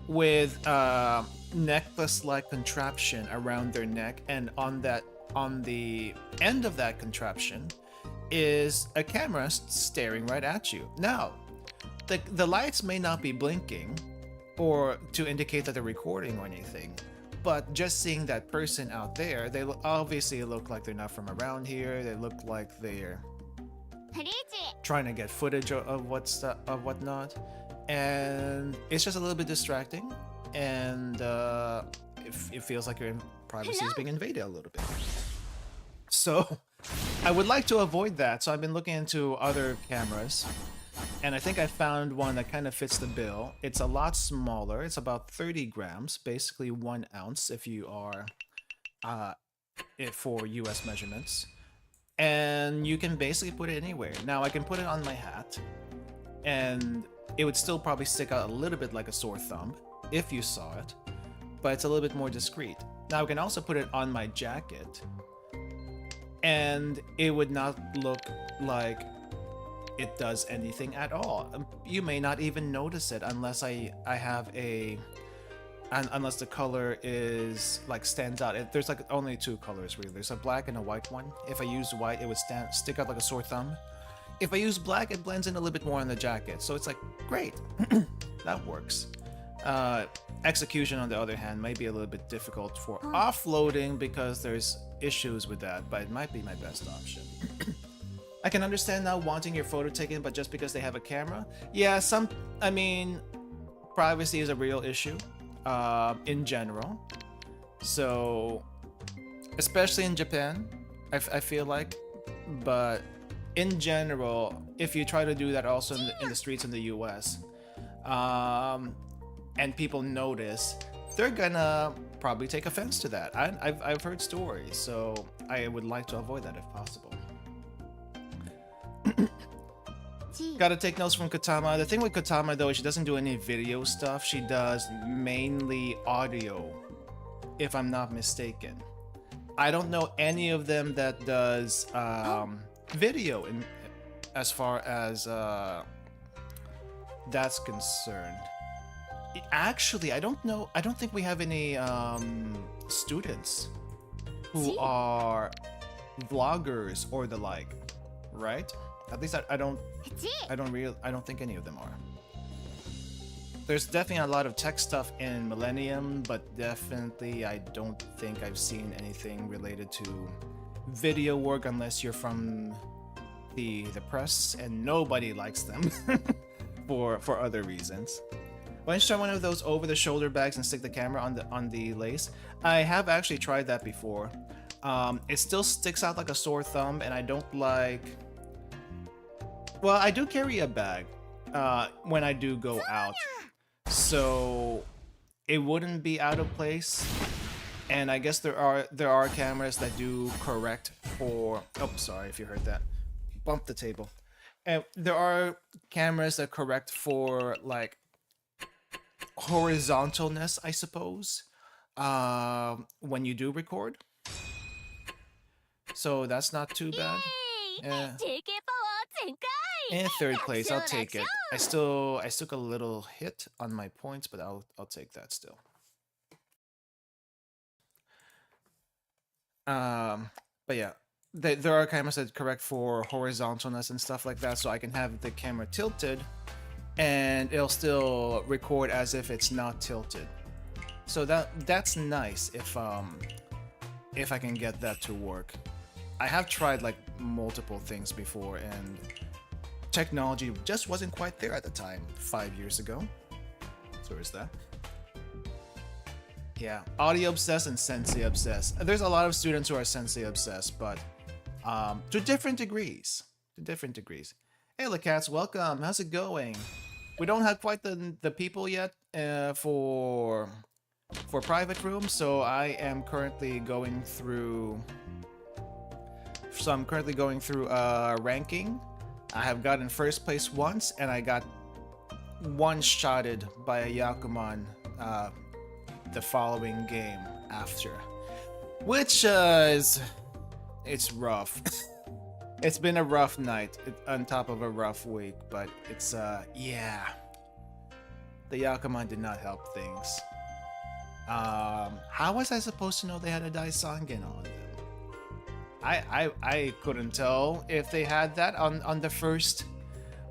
with a necklace-like contraption around their neck, and on the end of that contraption is a camera staring right at you. Now, the lights may not be blinking or to indicate that they're recording or anything, but just seeing that person out there, they obviously look like they're not from around here. They look like they're trying to get footage of whatnot, and it's just a little bit distracting, and it feels like your privacy is being invaded a little bit. So I would like to avoid that, so I've been looking into other cameras, and I think I found one that kind of fits the bill. It's a lot smaller. It's about 30 grams, basically 1 ounce if you are for US measurements. And you can basically put it anywhere. Now I can put it on my hat, and it would still probably stick out a little bit like a sore thumb if you saw it, but it's a little bit more discreet. Now I can also put it on my jacket, and it would not look like it does anything at all. You may not even notice it unless I have unless the color is like stands out. There's like only 2 colors really. There's a black and a white one. If I use white, it would stick out like a sore thumb. If I use black, it blends in a little bit more on the jacket. So it's like, great, that works. Execution, on the other hand, might be a little bit difficult for offloading because there's issues with that, but it might be my best option. I can understand now wanting your photo taken, but just because they have a camera? Yeah, I mean, privacy is a real issue in general. So, especially in Japan, I feel like, but in general, if you try to do that also in the streets in the US, and people notice, they're gonna probably take offense to that. I've heard stories, so I would like to avoid that if possible. Gotta take notes from Katama. The thing with Katama though is she doesn't do any video stuff. She does mainly audio, if I'm not mistaken. I don't know any of them that does video as far as that's concerned. Actually, I don't know. I don't think we have any students who are vloggers or the like, right? At least I don't think any of them are. There's definitely a lot of tech stuff in Millennium, but definitely I don't think I've seen anything related to video work unless you're from the press, and nobody likes them for other reasons. Why don't you try one of those over-the-shoulder bags and stick the camera on the lace? I have actually tried that before. It still sticks out like a sore thumb, and I don't like... Well, I do carry a bag when I do go out, so it wouldn't be out of place. And I guess there are cameras that do correct for... Oh, sorry if you heard that. Bump the table. And there are cameras that correct for like horizontalness, I suppose, when you do record. So that's not too bad. In 3rd place, I'll take it. I took a little hit on my points, but I'll take that still. But yeah, there are cameras that correct for horizontalness and stuff like that, so I can have the camera tilted and it'll still record as if it's not tilted. So that's nice if I can get that to work. I have tried like multiple things before and technology just wasn't quite there at the time 5 years ago. So there's that. Yeah, audio obsessed and sensei obsessed. There's a lot of students who are sensei obsessed, but to different degrees. To different degrees. Hey, Lacats, welcome. How's it going? We don't have quite the people yet for private rooms, so I am currently going through. So I'm currently going through ranking. I have gotten first place once, and I got one-shotted by a Yakuman the following game after, which it's rough. It's been a rough night on top of a rough week, but it's yeah, the Yakuman did not help things. How was I supposed to know they had a Daisangen on them? I couldn't tell if they had that on the first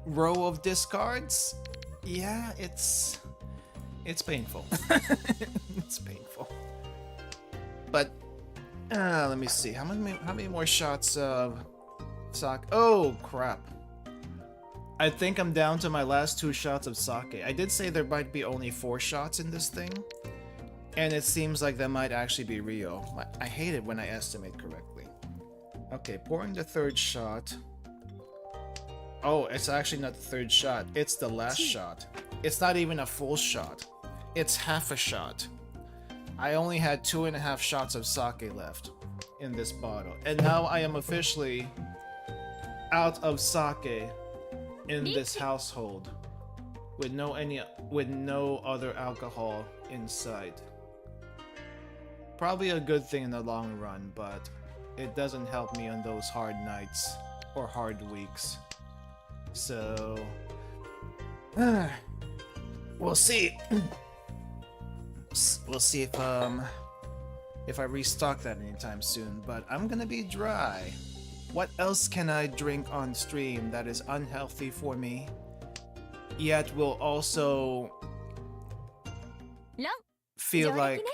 row of discards. Yeah, it's painful. It's painful. But let me see. How many more shots of sake? Oh crap! I think I'm down to my last 2 shots of sake. I did say there might be only 4 shots in this thing, and it seems like that might actually be real. I hate it when I estimate correctly. Okay, pouring the 3rd shot. Oh, it's actually not the 3rd shot. It's the last shot. It's not even a full shot. It's half a shot. I only had 2.5 shots of sake left in this bottle. And now I am officially out of sake in this household with no other alcohol in sight. Probably a good thing in the long run, but it doesn't help me on those hard nights or hard weeks. So we'll see. We'll see if I restock that anytime soon, but I'm gonna be dry. What else can I drink on stream that is unhealthy for me, yet will also feel like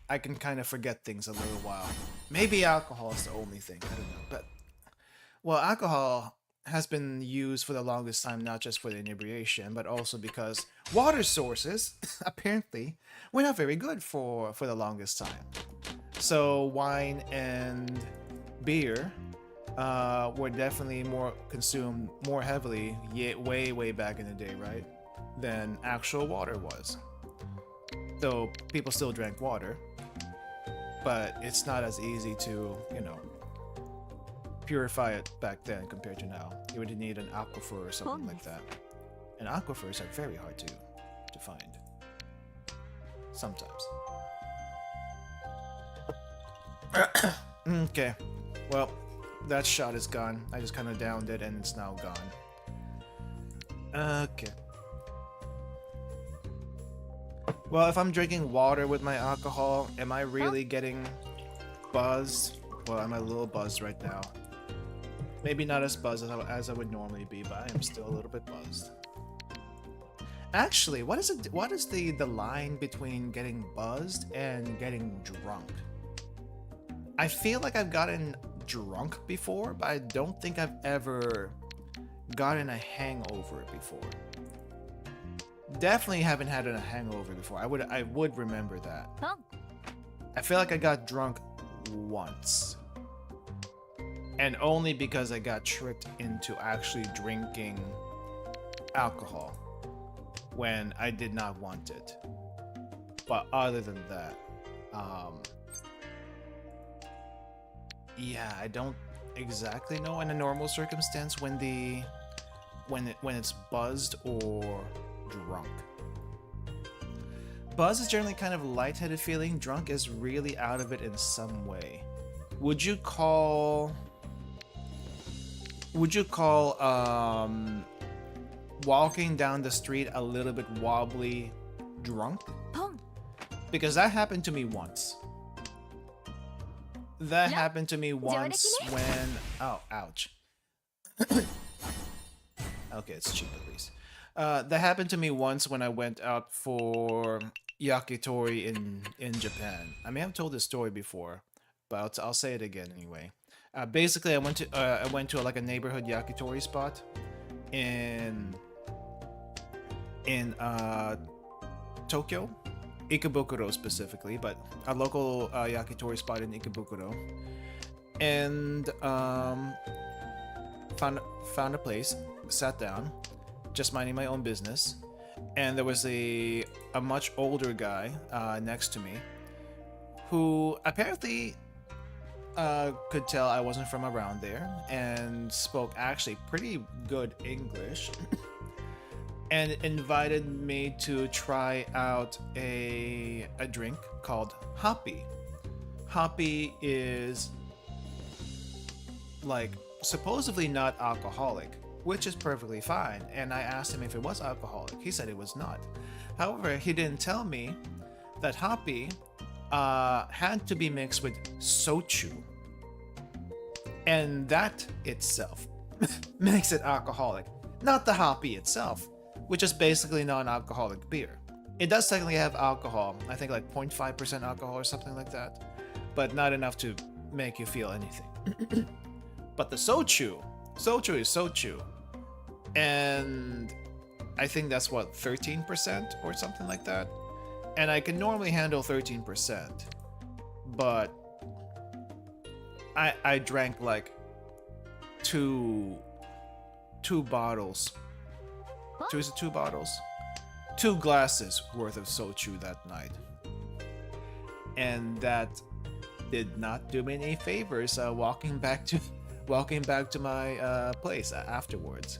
I can kind of forget things a little while? Maybe alcohol is the only thing, I don't know. But, well, alcohol has been used for the longest time, not just for the inebriation, but also because water sources, apparently, were not very good for the longest time. So wine and beer were definitely consumed more heavily, way back in the day, right? Than actual water was. Though people still drank water, but it's not as easy to, you know, purify it back then compared to now. You would need an aquifer or something like that. And aquifers are very hard to find. Sometimes. Okay. Well, that shot is gone. I just kind of downed it and it's now gone. Okay. Well, if I'm drinking water with my alcohol, am I really getting buzzed? Well, I'm a little buzzed right now. Maybe not as buzzed as I would normally be, but I am still a little bit buzzed. Actually, what is the line between getting buzzed and getting drunk? I feel like I've gotten drunk before, but I don't think I've ever gotten a hangover before. Definitely haven't had a hangover before. I would remember that. Huh? I feel like I got drunk once. And only because I got tricked into actually drinking alcohol when I did not want it. But other than that, yeah, I don't exactly know in a normal circumstance when it's buzzed or drunk. Buzz is generally kind of lightheaded feeling. Drunk is really out of it in some way. Would you call walking down the street a little bit wobbly drunk? Because that happened to me once. that happened to me once when... Oh, ouch. Okay, it's cheap at least. That happened to me once when I went out for yakitori in Japan. I may have told this story before, but I'll say it again anyway. Basically, I went to like a neighborhood yakitori spot in Tokyo, Ikebukuro specifically, but a local yakitori spot in Ikebukuro, and found a place, sat down, just minding my own business, and there was a much older guy next to me who apparently could tell I wasn't from around there and spoke actually pretty good English and invited me to try out a drink called YUruHYPE. YUruHYPE is like supposedly not alcoholic, which is perfectly fine, and I asked him if it was alcoholic. He said it was not. However, he didn't tell me that YUruHYPE had to be mixed with sochu, and that itself makes it alcoholic, not the YUruHYPE itself, which is basically non-alcoholic beer. It does technically have alcohol, I think like 0.5% alcohol or something like that, but not enough to make you feel anything. But the sochu is sochu, and I think that's what, 13% or something like that. And I can normally handle 13%, but I drank like two bottles. Is it 2 bottles? 2 glasses worth of sochu that night, and that did not do me any favors. Walking back to my place afterwards.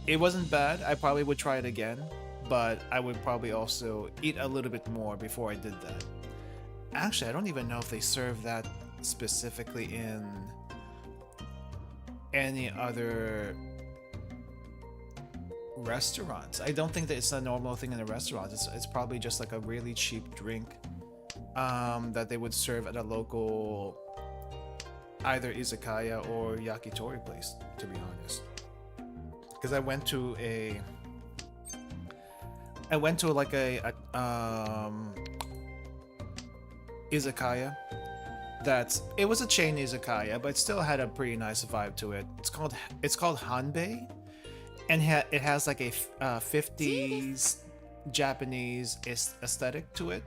It wasn't bad. I probably would try it again, but I would probably also eat a little bit more before I did that. Actually, I don't even know if they serve that specifically in any other restaurants. I don't think that it's a normal thing in a restaurant. It's probably just like a really cheap drink that they would serve at a local either izakaya or yakitori place, to be honest. Because I went to like a izakaya it was a chain izakaya, but it still had a pretty nice vibe to it. It's called Hanbei, and it has like a 50s Japanese aesthetic to it,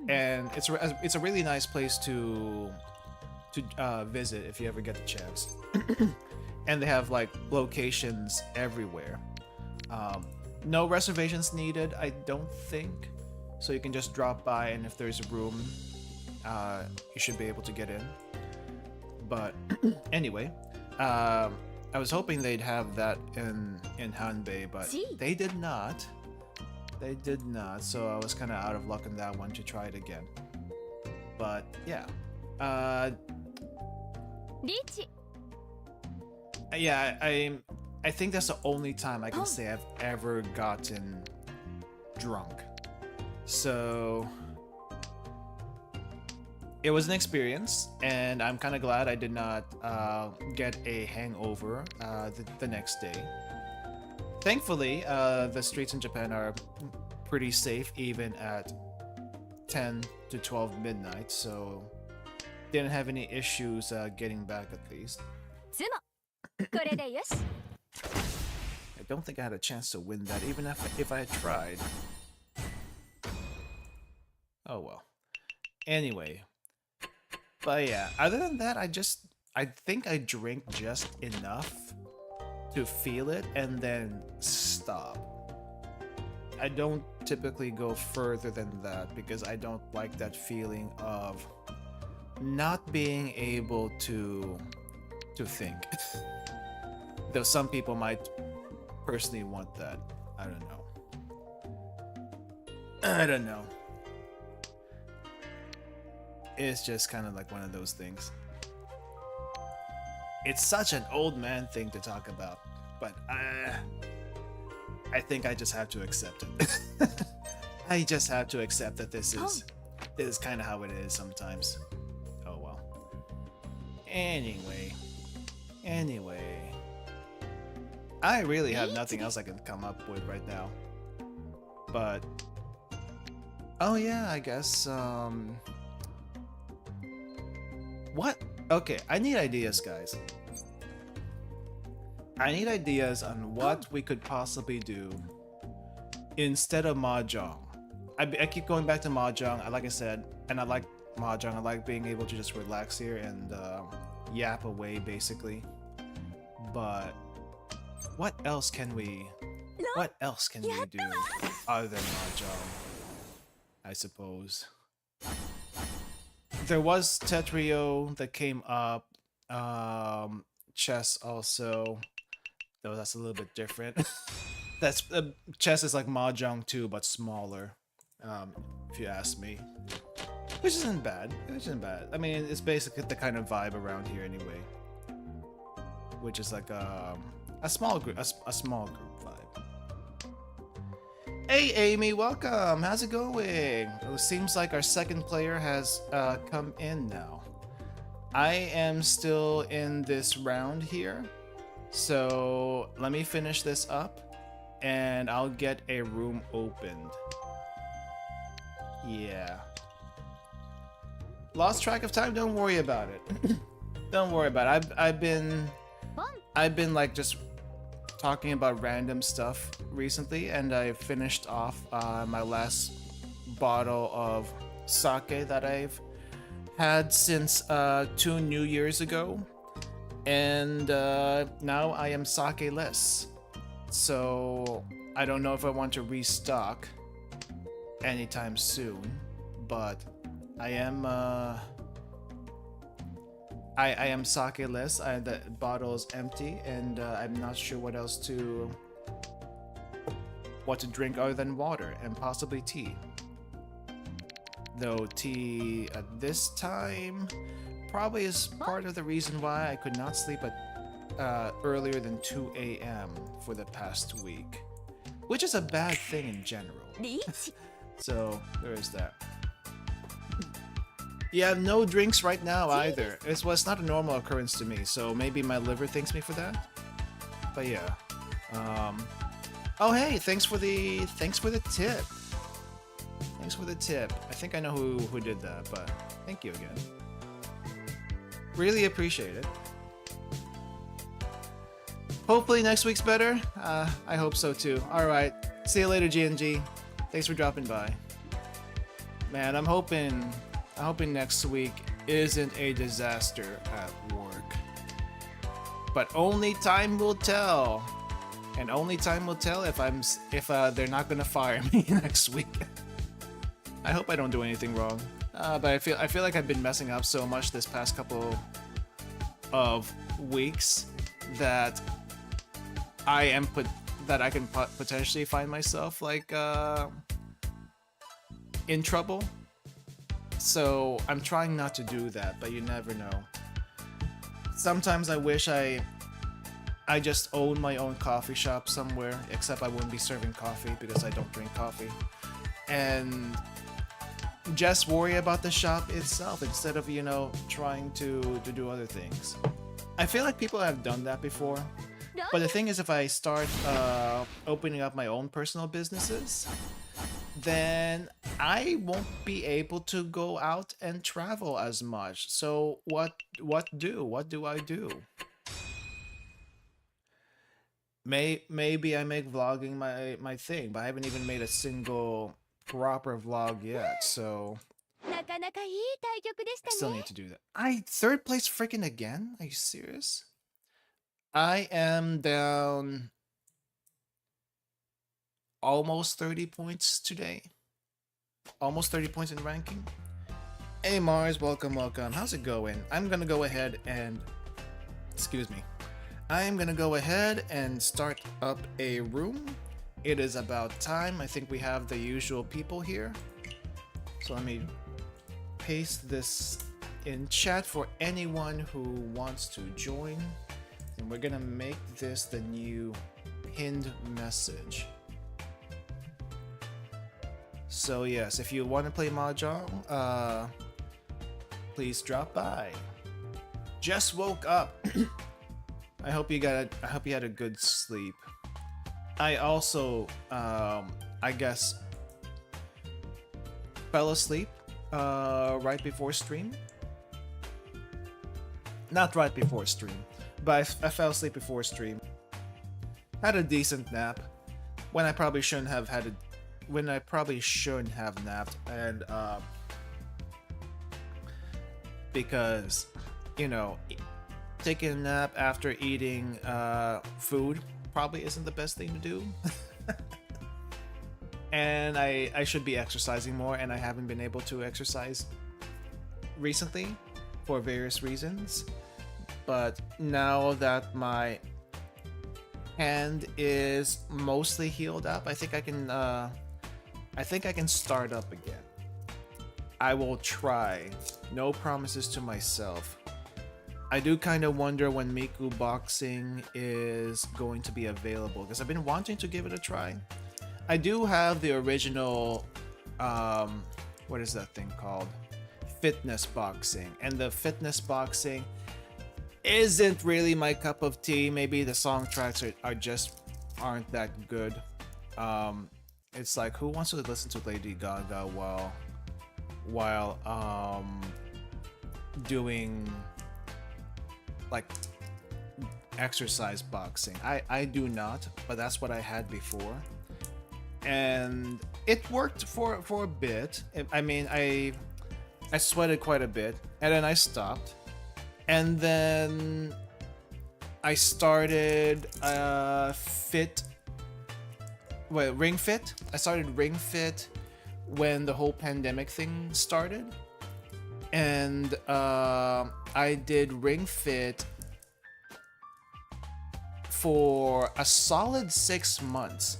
and it's a really nice place to visit if you ever get the chance. And they have like locations everywhere. No reservations needed, I don't think, so you can just drop by, and if there's room, you should be able to get in. But anyway, I was hoping they'd have that in Hanbei, but they did not. So I was kind of out of luck on that one to try it again. But yeah, yeah, I think that's the only time I can say I've ever gotten drunk. So it was an experience, and I'm kind of glad I did not get a hangover the next day. Thankfully, the streets in Japan are pretty safe even at 10 to 12 midnight, so didn't have any issues getting back at least. I don't think I had a chance to win that, even if I had tried. Oh well. Anyway. But yeah, other than that, I think I drank just enough to feel it and then stop. I don't typically go further than that because I don't like that feeling of not being able to think. Though some people might personally want that. I don't know. It's just kind of like one of those things. It's such an old man thing to talk about, but I think I just have to accept it. I just have to accept that this is kind of how it is sometimes. Anyway. I really have nothing else I can come up with right now. But oh yeah, I guess what? Okay, I need ideas, guys. I need ideas on what we could possibly do instead of Mahjong. I keep going back to Mahjong, like I said, and I like Mahjong. I like being able to just relax here and yap away, basically. But what else can we do other than Mahjong? I suppose there was Tetrio that came up, chess also, though that's a little bit different. That's chess is like Mahjong too, but smaller, if you ask me. Which isn't bad. I mean, it's basically the kind of vibe around here anyway. Which is like a small group vibe. Hey Amy, welcome. How's it going? It seems like our second player has come in now. I am still in this round here, so let me finish this up, and I'll get a room opened. Yeah. Lost track of time. Don't worry about it. Don't worry about it. I've been like just talking about random stuff recently, and I finished off my last bottle of sake that I've had since 2 New Years ago, and now I am sake-less. So I don't know if I want to restock anytime soon, but I am I am sake-less. The bottle is empty, and I'm not sure what to drink other than water and possibly tea. Though tea at this time probably is part of the reason why I could not sleep at earlier than 2 a.m. for the past week, which is a bad thing in general. So there is that. Yeah, no drinks right now either. It's not a normal occurrence to me, so maybe my liver thanks me for that. But yeah. Oh hey, thanks for the tip. Thanks for the tip. I think I know who did that, but thank you again. Really appreciate it. Hopefully next week's better. I hope so too. Alright. See you later, GNG. Thanks for dropping by. Man, I'm hoping next week isn't a disaster at work. But only time will tell. And only time will tell if they're not gonna fire me next week. I hope I don't do anything wrong. But I feel like I've been messing up so much this past couple of weeks that I can potentially find myself like in trouble. So I'm trying not to do that, but you never know. Sometimes I wish I just own my own coffee shop somewhere, except I wouldn't be serving coffee because I don't drink coffee. And just worry about the shop itself instead of, trying to do other things. I feel like people have done that before. But the thing is, if I start opening up my own personal businesses, then I won't be able to go out and travel as much. So what do I do? Maybe I make vlogging my thing, but I haven't even made a single proper vlog yet, so I still need to do that. Third place freaking again? Are you serious? I am down almost 30 points today. Almost 30 points in ranking. Hey Mars, welcome. How's it going? I'm gonna go ahead and start up a room. It is about time. I think we have the usual people here. So let me paste this in chat for anyone who wants to join. And we're gonna make this the new pinned message. So yes, if you want to play Mahjong, please drop by. Just woke up. I hope you had a good sleep. I also, I guess, fell asleep right before stream. Not right before stream, but I fell asleep before stream. Had a decent nap when I probably shouldn't have napped, and because, you know, taking a nap after eating food probably isn't the best thing to do. And I should be exercising more, and I haven't been able to exercise recently for various reasons. But now that my hand is mostly healed up, I think I can start up again. I will try. No promises to myself. I do kind of wonder when Miku Boxing is going to be available, because I've been wanting to give it a try. I do have the original, what is that thing called? Fitness Boxing. And the Fitness Boxing isn't really my cup of tea. Maybe the song tracks aren't that good. It's like, who wants to listen to Lady Gaga while doing like exercise boxing? I do not, but that's what I had before, and it worked for a bit. I mean, I sweated quite a bit, and then I stopped, and then I started Ring Fit. I started Ring Fit when the whole pandemic thing started, and I did Ring Fit for a solid 6 months,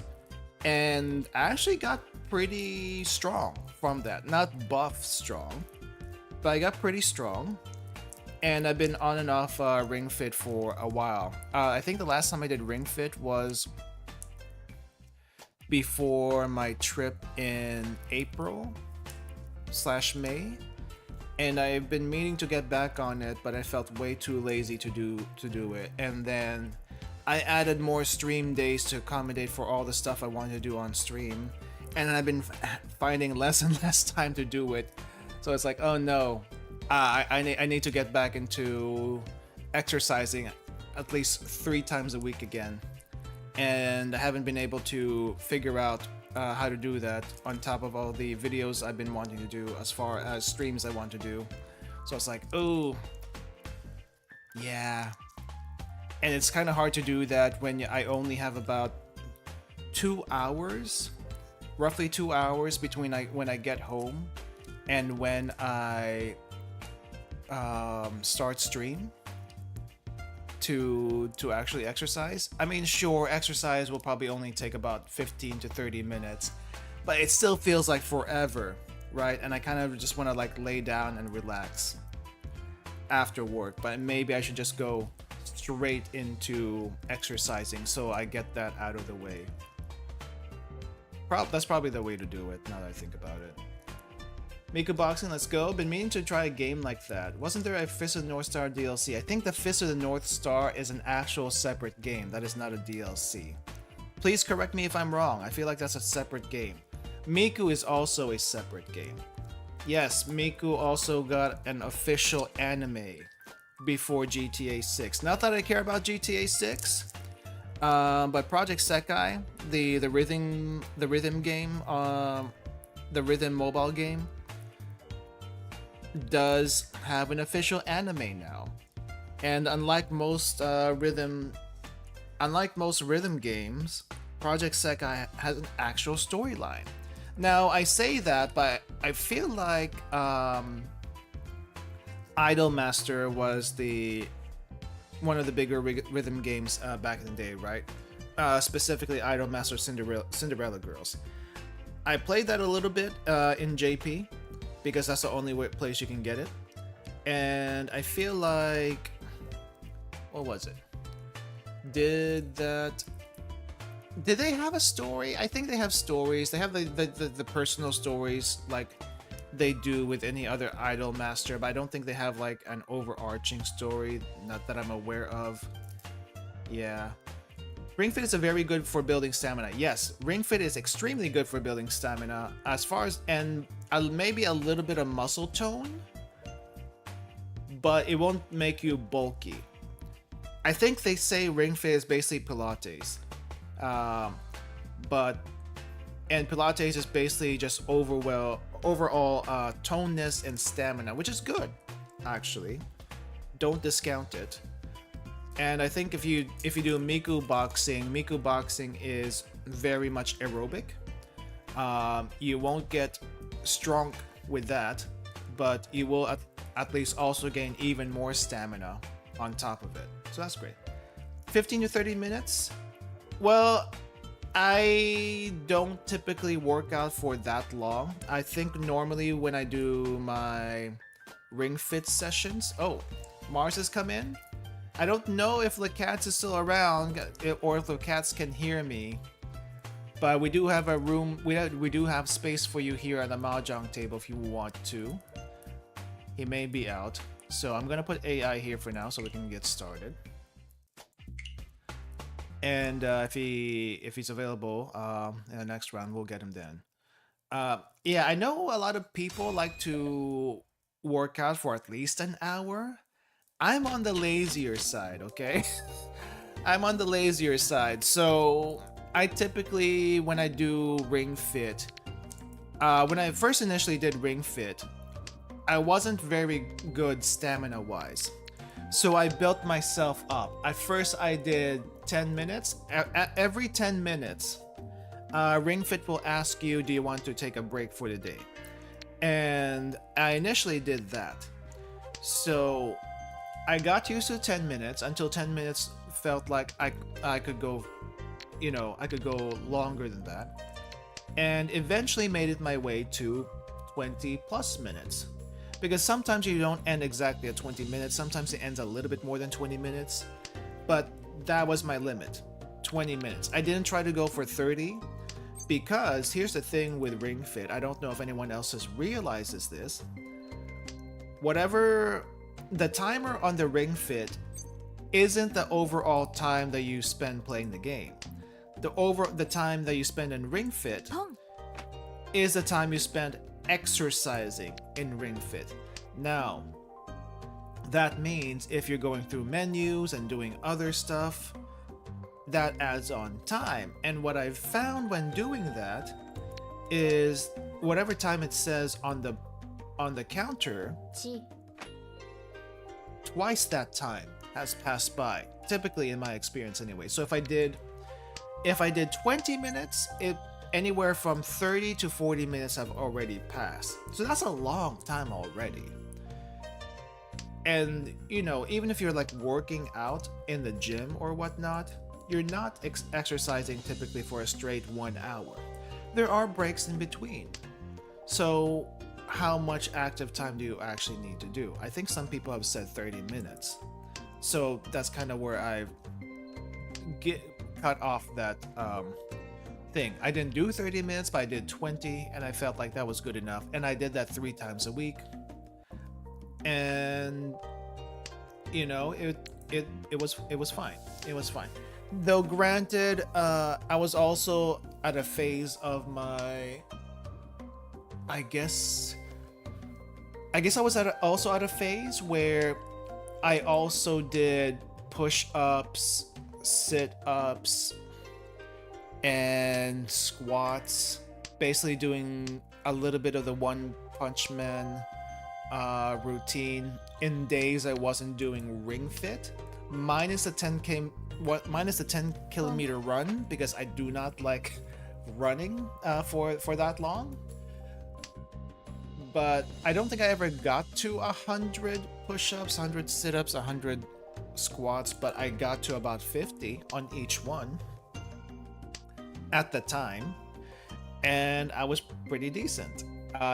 and I actually got pretty strong from that. Not buff strong, but I got pretty strong, and I've been on and off Ring Fit for a while. I think the last time I did Ring Fit was before my trip in April/May, and I've been meaning to get back on it, but I felt way too lazy to do it. And then I added more stream days to accommodate for all the stuff I wanted to do on stream, and I've been finding less and less time to do it. So it's like, oh no, I need to get back into exercising at least 3 times a week again, and I haven't been able to figure out how to do that on top of all the videos I've been wanting to do as far as streams I want to do. So it's like, oh yeah, and it's kind of hard to do that when I only have about 2 hours, roughly 2 hours between when I get home and when I start stream to actually exercise. I mean, sure, exercise will probably only take about 15 to 30 minutes, but it still feels like forever, right? And I kind of just want to like lay down and relax after work, but maybe I should just go straight into exercising so I get that out of the way. That's probably the way to do it now that I think about it. Miku Boxing, let's go. Been meaning to try a game like that. Wasn't there a Fist of the North Star DLC? I think the Fist of the North Star is an actual separate game. That is not a DLC. Please correct me if I'm wrong. I feel like that's a separate game. Miku is also a separate game. Yes, Miku also got an official anime before GTA 6. Not that I care about GTA 6, but Project Sekai, the rhythm game, the rhythm mobile game, does have an official anime now. And unlike most rhythm games, Project Sekai has an actual storyline. Now I say that, but I feel like Idolmaster was one of the bigger rhythm games back in the day, right? Specifically Idolmaster Cinderella Girls. I played that a little bit in JP because that's the only place you can get it, and I feel like, what was it? Did they have a story? I think they have stories. They have the personal stories, like they do with any other idol master, but I don't think they have like an overarching story, not that I'm aware of. Yeah. Ring Fit is very good for building stamina. Yes, Ring Fit is extremely good for building stamina. As far as, and maybe a little bit of muscle tone, but it won't make you bulky. I think they say Ring Fit is basically Pilates. And Pilates is basically just overall toneness and stamina, which is good, actually. Don't discount it. And I think if you do Miku boxing is very much aerobic. You won't get strong with that, but you will at least also gain even more stamina on top of it. So that's great. 15 to 30 minutes? Well, I don't typically work out for that long. I think normally when I do my Ring Fit sessions... Oh, Mars has come in? I don't know if LuLcats is still around or if LuLcats can hear me. But we do have a room, we do have space for you here at the Mahjong table if you want to. He may be out. So I'm gonna put AI here for now so we can get started. And if he's available in the next round, we'll get him then. Yeah, I know a lot of people like to work out for at least an hour. I'm on the lazier side, okay? I'm on the lazier side. So I typically, when I do Ring Fit, when I first initially did Ring Fit, I wasn't very good stamina-wise. So I built myself up. At first I did 10 minutes. Every 10 minutes, Ring Fit will ask you, do you want to take a break for the day? And I initially did that. So I got used to 10 minutes until 10 minutes felt like I could go, you know, I could go longer than that. And eventually made it my way to 20 plus minutes. Because sometimes you don't end exactly at 20 minutes, sometimes it ends a little bit more than 20 minutes. But that was my limit, 20 minutes. I didn't try to go for 30 because here's the thing with Ring Fit. I don't know if anyone else has realizes this. Whatever the timer on the Ring Fit isn't the overall time that you spend playing the game. The time that you spend in Ring Fit is the time you spend exercising in Ring Fit. Now, that means if you're going through menus and doing other stuff, that adds on time. And what I've found when doing that is whatever time it says on the counter, twice that time has passed by, typically in my experience anyway. So if I did 20 minutes, anywhere from 30 to 40 minutes have already passed. So that's a long time already. And, you know, even if you're like working out in the gym or whatnot, you're not exercising typically for a straight 1 hour. There are breaks in between. So how much active time do you actually need to do? I think some people have said 30 minutes. So that's kind of where I cut off that thing. I didn't do 30 minutes, but I did 20, and I felt like that was good enough. And I did that 3 times a week. And you know, it was fine. It was fine. Though granted, I was also at a phase of my, I guess I was also at a phase where I also did push-ups, sit-ups, and squats, basically doing a little bit of the One Punch Man routine in days I wasn't doing Ring Fit, minus the 10 kilometer run, because I do not like running for that long. But I don't think I ever got to 100 push-ups, 100 sit-ups, 100 squats, but I got to about 50 on each one at the time, and I was pretty decent.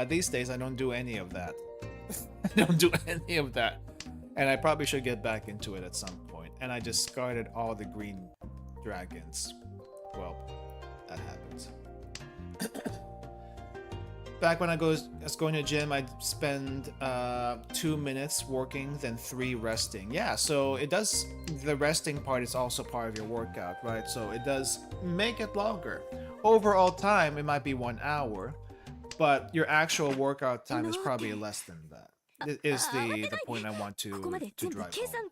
These days I don't do any of that. I don't do any of that, and I probably should get back into it at some point. And I discarded all the green dragons. Well, that happens. back when I was going to the gym, I'd spend 2 minutes working, then 3 resting. Yeah, so it does, the resting part is also part of your workout, right? So it does make it longer. Overall time, it might be 1 hour, but your actual workout time is probably less than that. Is the point I want to drive home.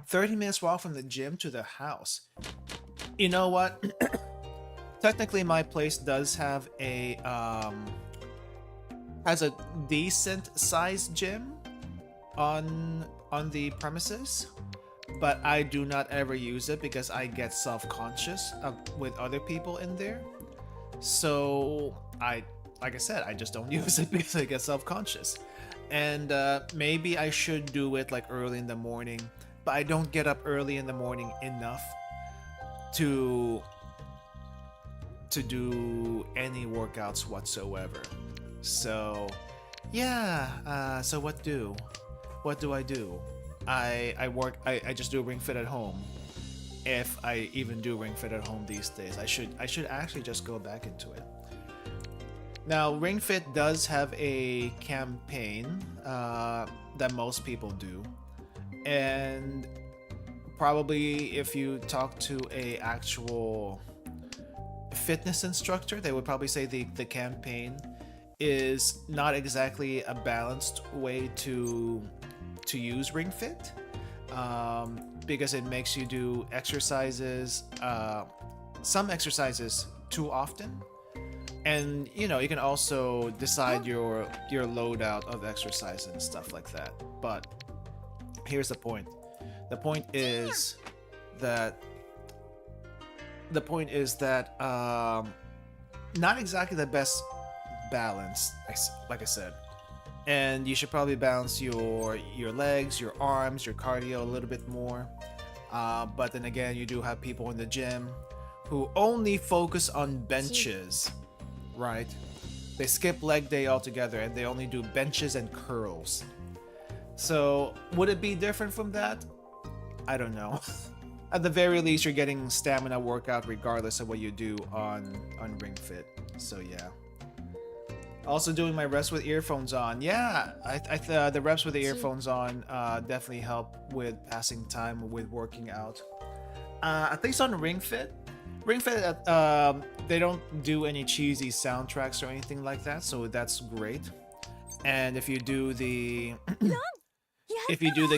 30 minutes walk from the gym to the house. You know what? Technically, my place does have a has a decent sized gym on the premises, but I do not ever use it because I get self-conscious with other people in there. So like I said, I just don't use it because I get self-conscious. And maybe I should do it like early in the morning, but I don't get up early in the morning enough to do any workouts whatsoever. So yeah, so what do I do? I just do Ring Fit at home. If I even do Ring Fit at home these days, I should actually just go back into it. Now, Ring Fit does have a campaign that most people do, and probably if you talk to a actual fitness instructor, they would probably say the campaign is not exactly a balanced way to use Ring Fit, because it makes you do exercises, some exercises too often. And you know, you can also decide your loadout of exercise and stuff like that. But here's the point. The point is that not exactly the best balance, like I said. And you should probably balance your legs, your arms, your cardio a little bit more. But then again, you do have people in the gym who only focus on benches. Right? They skip leg day altogether and they only do benches and curls. So would it be different from that? I don't know. At the very least, you're getting stamina workout regardless of what you do on Ring Fit. So yeah. Also doing my reps with earphones on. Yeah, the reps with the earphones on definitely help with passing time with working out. At least on Ring Fit, they don't do any cheesy soundtracks or anything like that, so that's great. And if you do the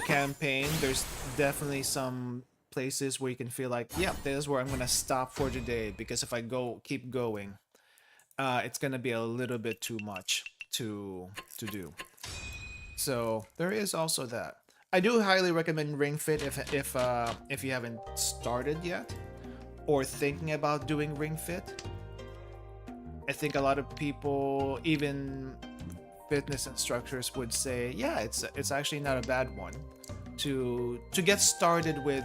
campaign, there's definitely some places where you can feel like, yeah, this is where I'm gonna stop for today, because if I keep going, it's gonna be a little bit too much to do. So there is also that. I do highly recommend Ring Fit if you haven't started yet, or thinking about doing Ring Fit. I think a lot of people, even fitness instructors, would say, yeah, it's actually not a bad one to get started with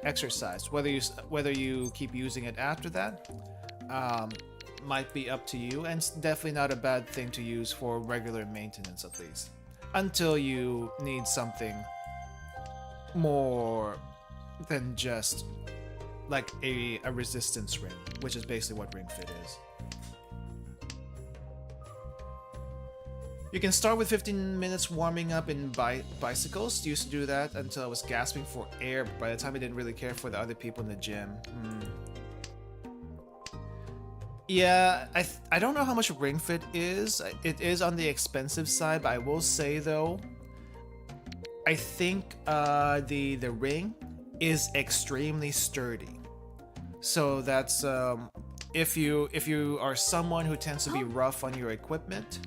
exercise. Whether you keep using it after that might be up to you, and it's definitely not a bad thing to use for regular maintenance, at least until you need something more than just like a resistance ring, which is basically what Ring Fit is. You can start with 15 minutes warming up in bicycles. Used to do that until I was gasping for air. By the time I didn't really care for the other people in the gym. Yeah, I don't know how much Ring Fit is. It is on the expensive side, but I will say though, I think the ring is extremely sturdy. So that's if you are someone who tends to be rough on your equipment,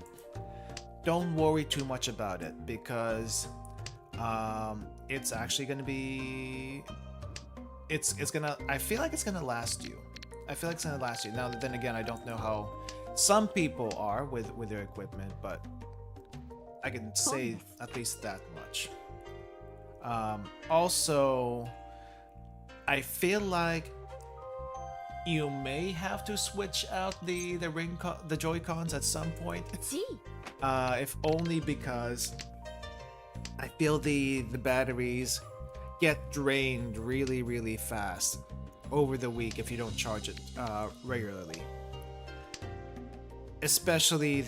don't worry too much about it, because it's actually gonna be I feel like it's gonna last you. Now then again, I don't know how some people are with their equipment, but I can say at least that much. Also, I feel like you may have to switch out the Joy-Cons at some point. If only because I feel the batteries get drained really, really fast. over the week if you don't charge it regularly. Especially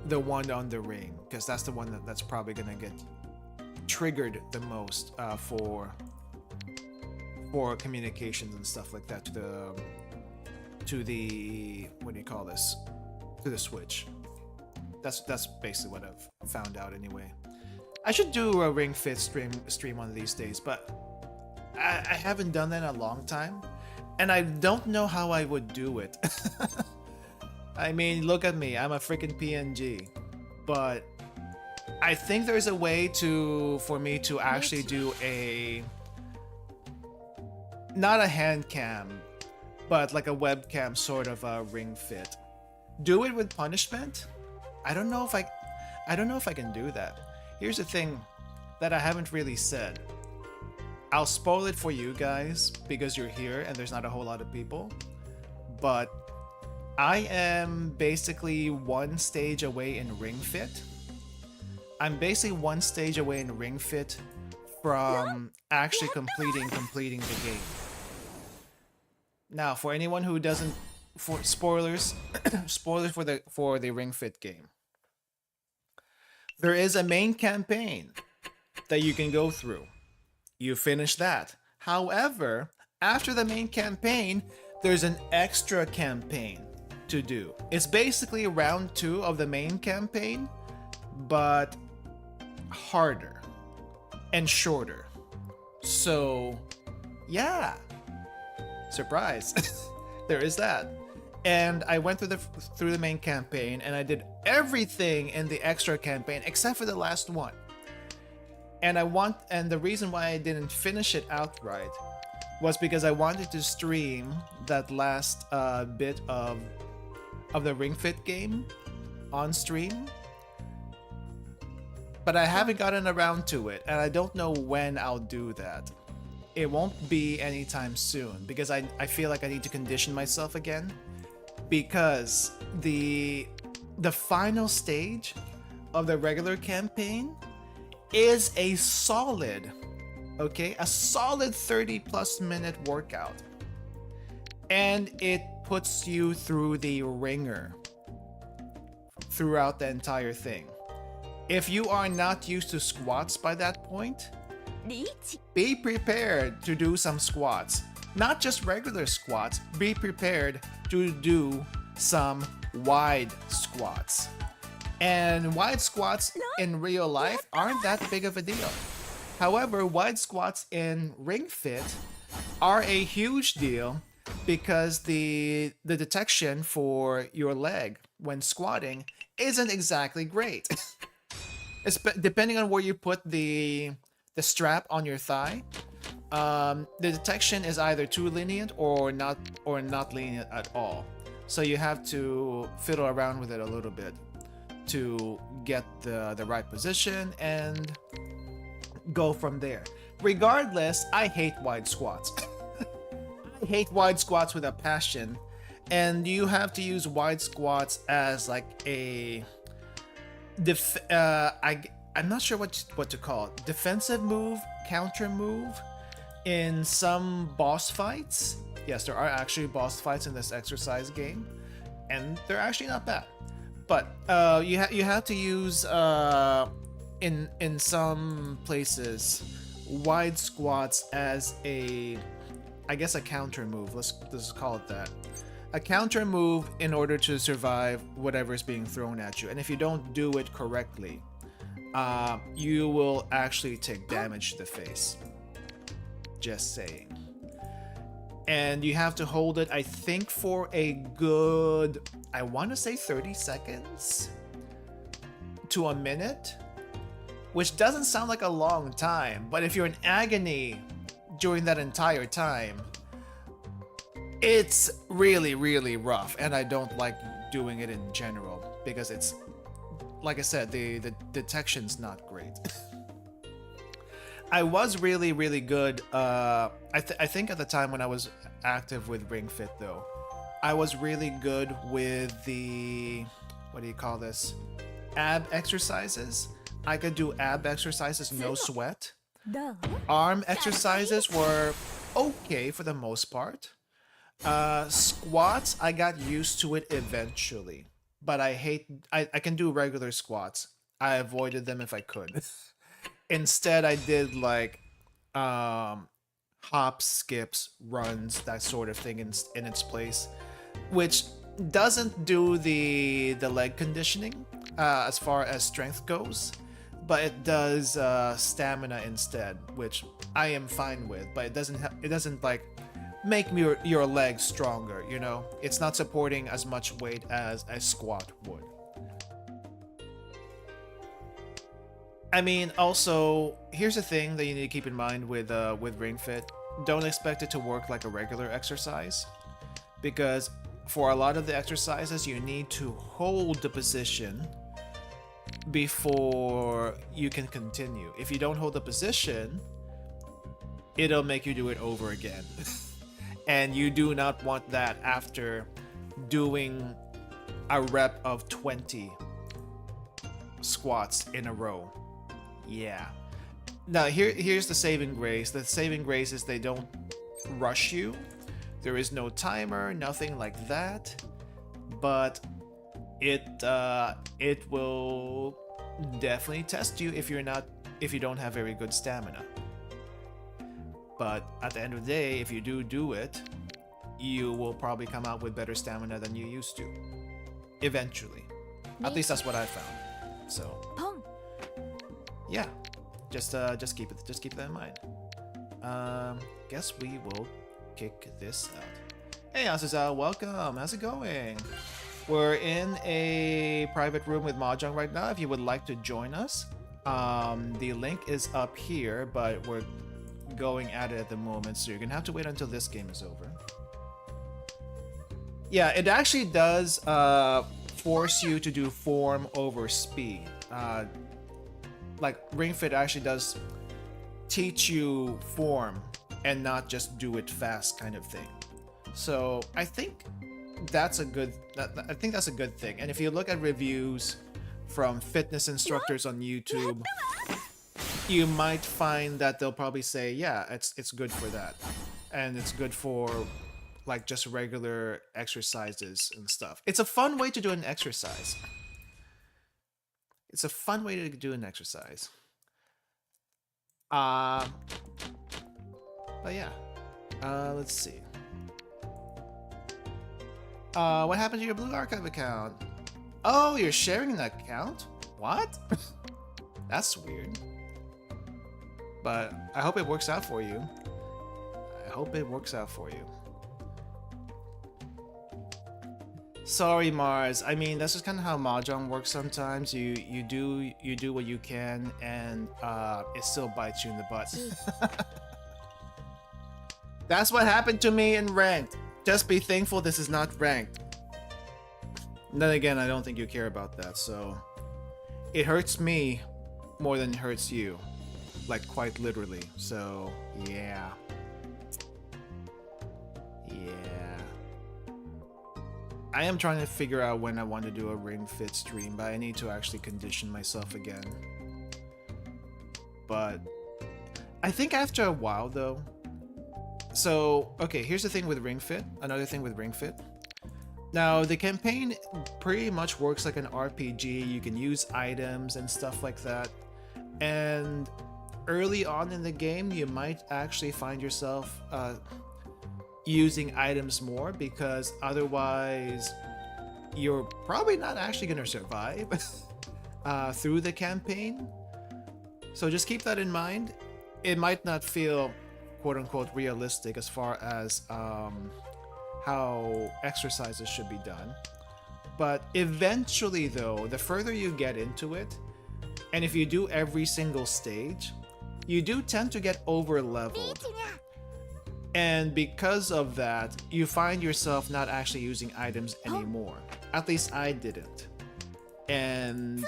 the one on the ring, because that's the one that's probably gonna get triggered the most for communications and stuff like that to the what do you call this, to the Switch. That's basically what I've found out anyway. I should do a Ring Fit stream one of these days, but I haven't done that in a long time, and I don't know how I would do it. I mean, look at me, I'm a freaking PNG, but I think there's a way for me to actually do not a hand cam, but like a webcam sort of a Ring Fit. Do it with punishment? I don't know if I can do that. Here's the thing that I haven't really said. I'll spoil it for you guys because you're here and there's not a whole lot of people. But I am basically one stage away in Ring Fit. I'm basically one stage away in Ring Fit from actually completing the game. Now, for anyone who doesn't, for spoilers, spoilers for the Ring Fit game. There is a main campaign that you can go through. You finish that. However, after the main campaign, there's an extra campaign to do. It's basically round 2 of the main campaign, but harder and shorter. So, yeah. Surprise. There is that. And I went through the main campaign and I did everything in the extra campaign except for the last one. And the reason why I didn't finish it outright was because I wanted to stream that last bit of the Ring Fit game on stream. But I haven't gotten around to it, and I don't know when I'll do that. It won't be anytime soon because I feel like I need to condition myself again, because the final stage of the regular campaign is a solid 30+ minute workout, and it puts you through the ringer throughout the entire thing. If you are not used to squats by that point, be prepared to do some squats. Not just regular squats, be prepared to do some wide squats. And wide squats in real life aren't that big of a deal. However, wide squats in Ring Fit are a huge deal because the detection for your leg when squatting isn't exactly great. Depending on where you put the strap on your thigh, the detection is either too lenient or not lenient at all. So you have to fiddle around with it a little bit to get the right position and go from there. Regardless, I hate wide squats. I hate wide squats with a passion, and you have to use wide squats as like a I'm not sure what to call it. Defensive move, counter move in some boss fights. Yes, there are actually boss fights in this exercise game, and they're actually not bad. But you have to use in some places wide squats as a counter move. Let's call it that. A counter move in order to survive whatever is being thrown at you. And if you don't do it correctly, you will actually take damage to the face. Just saying. And you have to hold it, I think, for a good, I want to say 30 seconds to a minute, which doesn't sound like a long time, but if you're in agony during that entire time, it's really, really rough, and I don't like doing it in general because it's, like I said, the detection's not great. I was really, really good. I think at the time when I was active with Ring Fit, though, I was really good with the, what do you call this? Ab exercises. I could do ab exercises no sweat. Arm exercises were okay for the most part. Squats, I got used to it eventually, but I can do regular squats. I avoided them if I could. Instead, I did like hops, skips, runs, that sort of thing in its place, which doesn't do the leg conditioning as far as strength goes, but it does stamina instead, which I am fine with. But it doesn't like make your legs stronger. You know, it's not supporting as much weight as a squat would. I mean, also, here's the thing that you need to keep in mind with Ring Fit. Don't expect it to work like a regular exercise, because for a lot of the exercises, you need to hold the position before you can continue. If you don't hold the position, it'll make you do it over again. And you do not want that after doing a rep of 20 squats in a row. Yeah. Now here's the saving grace. The saving grace is they don't rush you. There is no timer, nothing like that. But it will definitely test you if you don't have very good stamina. But at the end of the day, if you do it, you will probably come out with better stamina than you used to. Eventually. At least that's what I found. So yeah. Just keep that in mind. Guess we will kick this out. Hey Azusa, welcome. How's it going? We're in a private room with Mahjong right now. If you would like to join us, the link is up here, but we're going at it at the moment, so you're gonna have to wait until this game is over. Yeah, it actually does force you to do form over speed. Like Ring Fit actually does teach you form and not just do it fast kind of thing. So I think that's a good thing. And if you look at reviews from fitness instructors on YouTube, you might find that they'll probably say, yeah, it's good for that. And it's good for like just regular exercises and stuff. It's a fun way to do an exercise. It's a fun way to do an exercise. But yeah. Let's see. What happened to your Blue Archive account? Oh, you're sharing an account? What? That's weird. But I hope it works out for you. I hope it works out for you. Sorry, Mars. I mean, that's just kind of how Mahjong works sometimes. You do what you can, and it still bites you in the butt. That's what happened to me in ranked. Just be thankful this is not ranked. And then again, I don't think you care about that, so it hurts me more than it hurts you, like quite literally. So yeah. I am trying to figure out when I want to do a Ring Fit stream, but I need to actually condition myself again. But I think after a while though. So, okay, here's the thing with Ring Fit. Another thing with Ring Fit. Now, the campaign pretty much works like an RPG. You can use items and stuff like that. And early on in the game, you might actually find yourself using items more, because otherwise you're probably not actually going to survive through the campaign. So just keep that in mind. It might not feel quote-unquote realistic as far as how exercises should be done, but eventually though, the further you get into it, and if you do every single stage, you do tend to get over leveled. And because of that, you find yourself not actually using items anymore. At least I didn't. And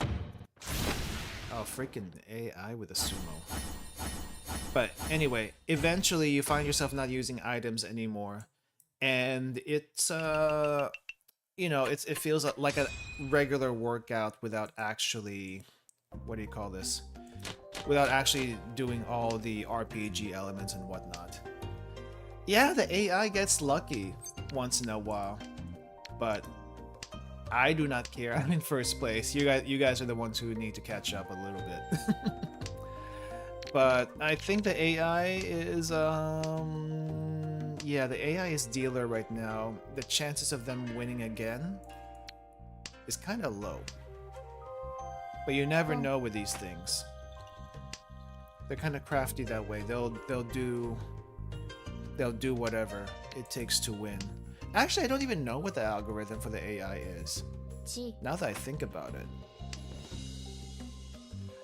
oh, freaking AI with a sumo. But anyway, eventually you find yourself not using items anymore. And it's you know, it feels like a regular workout without actually, what do you call this? without actually doing all the RPG elements and whatnot. Yeah, the AI gets lucky once in a while, but I do not care. I'm in first place. You guys are the ones who need to catch up a little bit. But I think the AI is yeah, the AI is dealer right now. The chances of them winning again is kind of low. But you never know with these things. They're kind of crafty that way. They'll do whatever it takes to win. Actually, I don't even know what the algorithm for the AI is. Now that I think about it.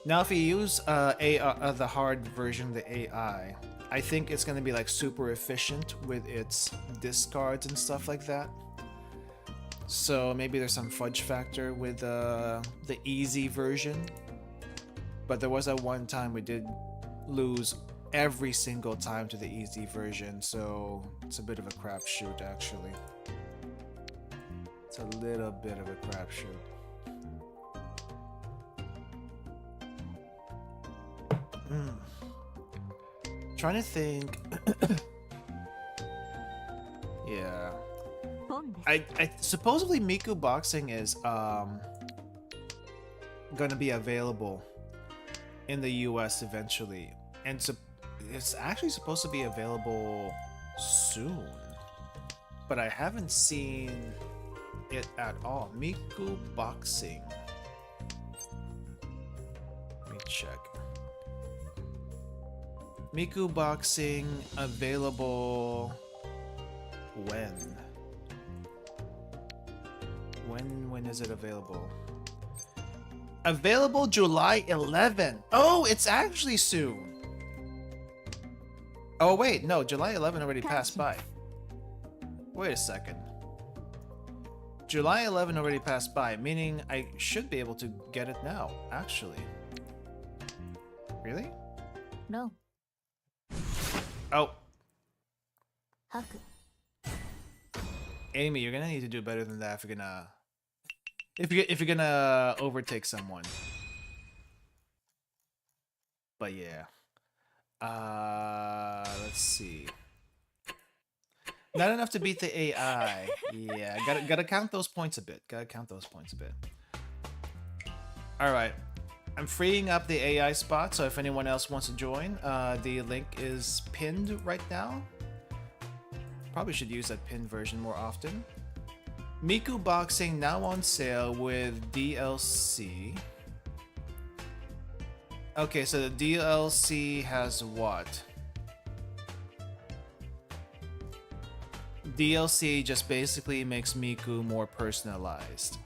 Now, if you use the hard version of the AI, I think it's going to be like super efficient with its discards and stuff like that. So maybe there's some fudge factor with the easy version. But there was that one time we did lose every single time to the easy version, so it's a bit of a crapshoot actually. It's a little bit of a crapshoot. Trying to think. Yeah. I supposedly Miku Boxing is gonna be available in the US eventually, and it's actually supposed to be available soon, but I haven't seen it at all. Miku Boxing. Let me check. Miku Boxing available when? When is it available? Available July 11. Oh, it's actually soon. Oh wait, no, July 11 already passed by. Wait a second. July 11 already passed by, meaning I should be able to get it now, actually. Really? No. Oh. Amy, you're gonna need to do better than that if you're gonna overtake someone. But yeah. Let's see. Not enough to beat the AI. Yeah, gotta count those points a bit. All right. I'm freeing up the AI spot, so if anyone else wants to join, the link is pinned right now. Probably should use that pinned version more often. Miku Boxing now on sale with DLC. Okay, so the DLC has what? DLC just basically makes Miku more personalized.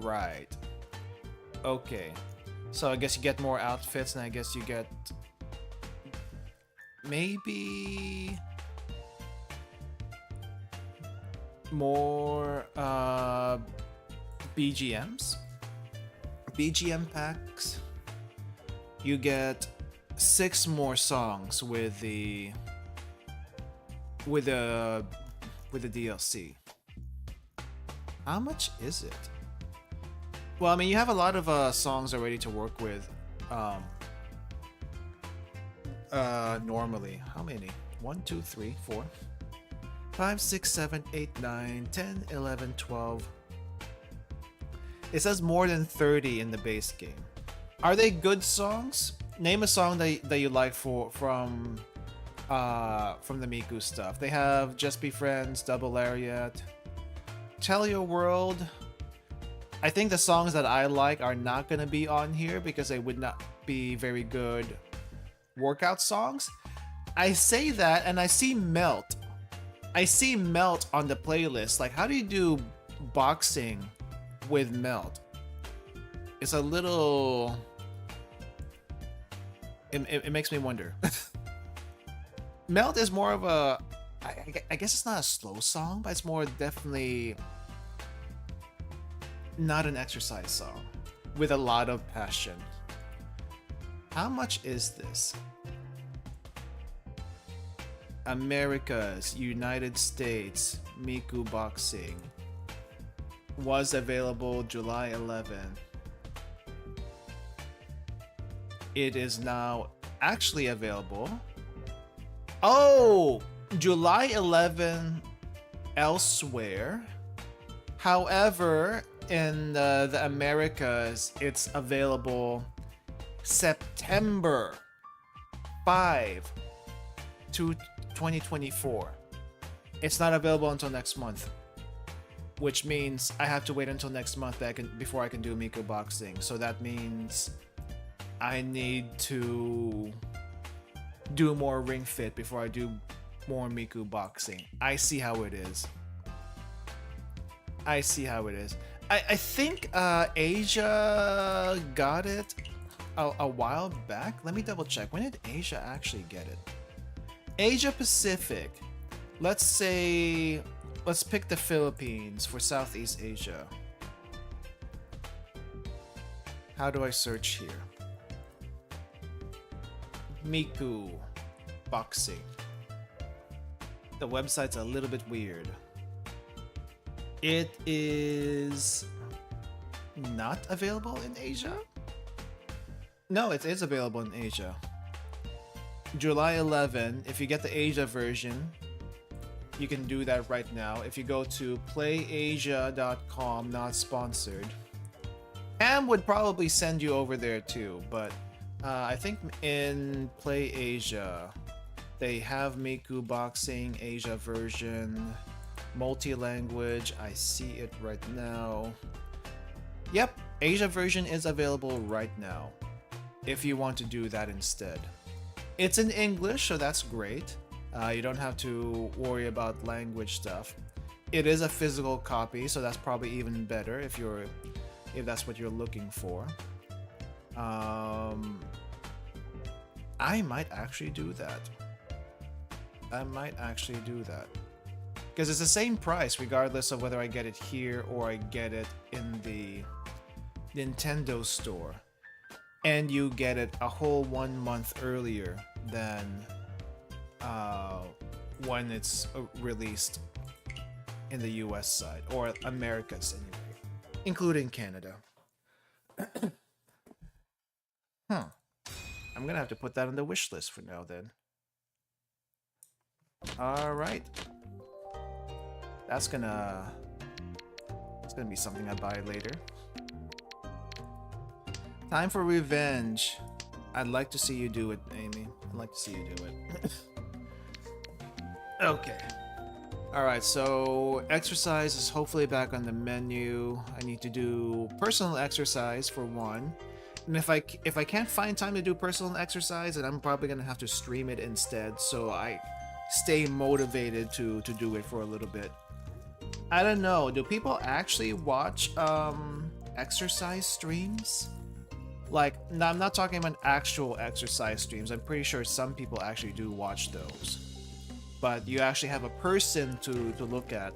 Right. Okay. So I guess you get more outfits, and I guess you get maybe more BGMs. BGM packs. You get 6 more songs with the DLC. How much is it? Well, I mean, you have a lot of songs already to work with. Normally, how many? 1, 2, 3, 4, 5, 6, 7, 8, 9, 10, 11, 12. It says more than 30 in the base game. Are they good songs? Name a song that you like from the Miku stuff. They have Just Be Friends, Double Lariat, Tell Your World. I think the songs that I like are not gonna be on here because they would not be very good workout songs. I say that and I see Melt. I see Melt on the playlist. Like, how do you do boxing with Melt? It's a little... It makes me wonder. Melt is more of a... I guess it's not a slow song, but it's more definitely not an exercise song with a lot of passion. How much is this? Americas, United States, Miku Boxing. Was available July 11. it is now actually available. Oh, July 11 elsewhere. However, in the Americas, it's available September 5 to 2024. It's not available until next month, which means I have to wait until next month before I can do Miku boxing. So that means I need to do more Ring Fit before I do more Miku boxing. I see how it is. I see how it is. I think Asia got it a while back. Let me double check. When did Asia actually get it? Asia Pacific. Let's pick the Philippines for Southeast Asia. How do I search here? Miku boxing. The website's a little bit weird. It is not available in Asia? No, it is available in Asia. July 11, if you get the Asia version, you can do that right now. If you go to playasia.com, not sponsored, Am would probably send you over there too, but I think in Play Asia, they have Miku Boxing Asia version, multi-language. I see it right now. Yep, Asia version is available right now if you want to do that instead. It's in English, so that's great. You don't have to worry about language stuff. It is a physical copy, so that's probably even better if that's what you're looking for. I might actually do that. Because it's the same price regardless of whether I get it here or I get it in the Nintendo store. And you get it a whole 1 month earlier than when it's released in the US side, or Americas anyway, including Canada. I'm gonna have to put that on the wish list for now then. Alright. It's gonna be something I buy later. Time for revenge. I'd like to see you do it, Amy. I'd like to see you do it. Okay. Alright, so exercise is hopefully back on the menu. I need to do personal exercise for one. And if I can't find time to do personal exercise, then I'm probably gonna have to stream it instead, so I stay motivated to do it for a little bit. I don't know, do people actually watch exercise streams? Like, no, I'm not talking about actual exercise streams. I'm pretty sure some people actually do watch those. But you actually have a person to look at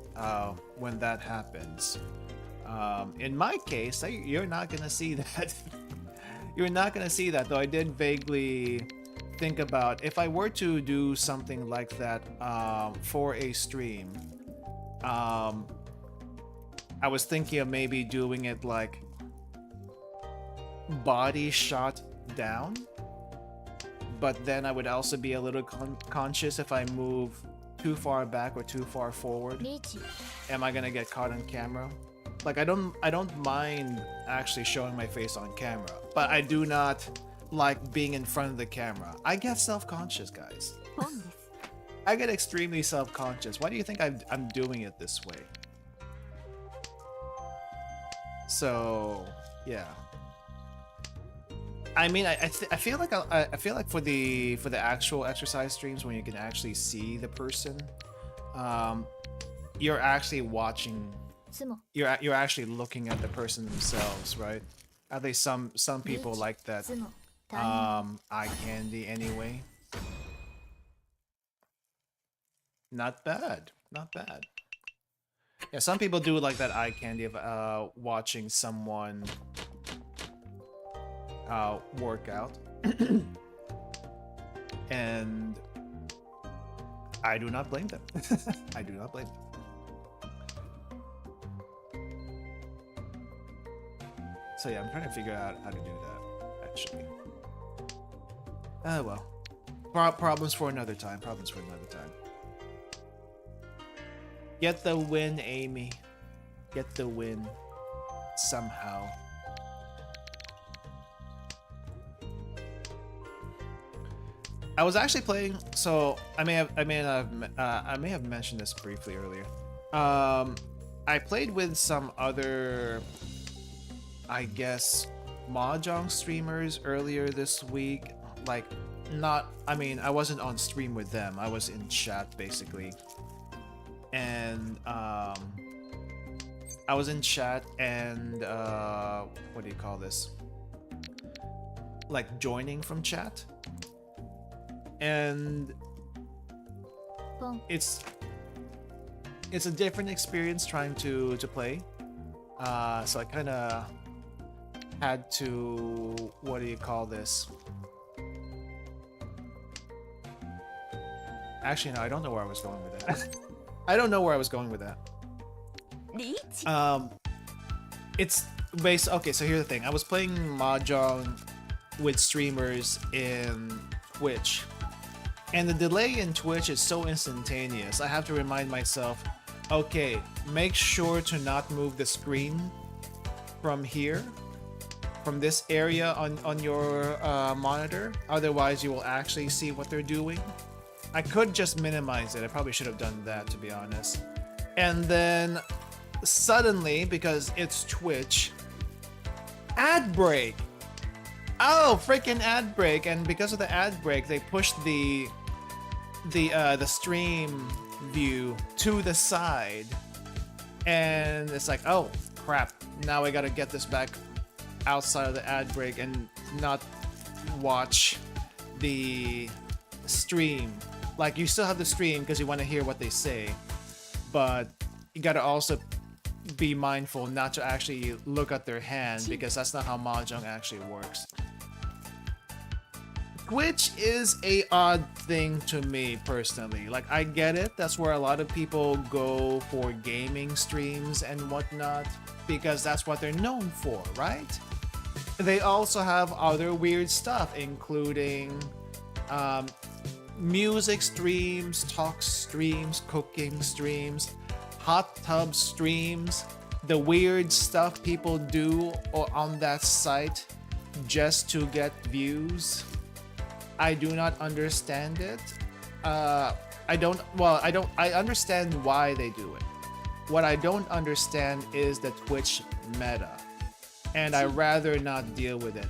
when that happens. In my case, you're not gonna see that. You're not gonna see that, though. I did vaguely think about if I were to do something like that for a stream. I was thinking of maybe doing it like body shot down, but then I would also be a little conscious if I move too far back or too far forward. Am I gonna get caught on camera? Like, I don't mind actually showing my face on camera, but I do not like being in front of the camera. I get self-conscious, guys. I get extremely self-conscious. Why do you think I'm doing it this way? So yeah. I mean, I feel like for the actual exercise streams, when you can actually see the person, you're actually watching. You're actually looking at the person themselves, right? At least some people like that eye candy anyway. Not bad, not bad. Yeah, some people do like that eye candy of watching someone workout. And I do not blame them. I do not blame them. So yeah, I'm trying to figure out how to do that, actually. Well. Problems for another time. Problems for another time. Get the win, Amy. Get the win. Somehow. I was actually playing, so I may have mentioned this briefly earlier. I played with some other, I guess, Mahjong streamers earlier this week. Like, I wasn't on stream with them. I was in chat basically, and I was in chat and what do you call this? Like joining from chat. And it's a different experience trying to play. So I kind of had to, what do you call this? Actually, no, I don't know where I was going with that. I don't know where I was going with that. It's based. Okay, so here's the thing. I was playing Mahjong with streamers in Twitch. And the delay in Twitch is so instantaneous. I have to remind myself, okay, make sure to not move the screen from here, from this area on your monitor. Otherwise, you will actually see what they're doing. I could just minimize it. I probably should have done that, to be honest. And then suddenly, because it's Twitch, ad break. Oh, freaking ad break! And because of the ad break, they pushed the stream view to the side, and it's like, oh crap! Now I gotta get this back outside of the ad break and not watch the stream. Like, you still have the stream because you want to hear what they say, but you gotta also be mindful not to actually look at their hand, because that's not how Mahjong actually works. Twitch is a odd thing to me personally. Like, I get it, that's where a lot of people go for gaming streams and whatnot, because that's what they're known for, right? They also have other weird stuff, including music streams, talk streams, cooking streams, hot tub streams, the weird stuff people do on that site just to get views. I do not understand it. I understand why they do it. What I don't understand is the Twitch meta, and I rather not deal with it.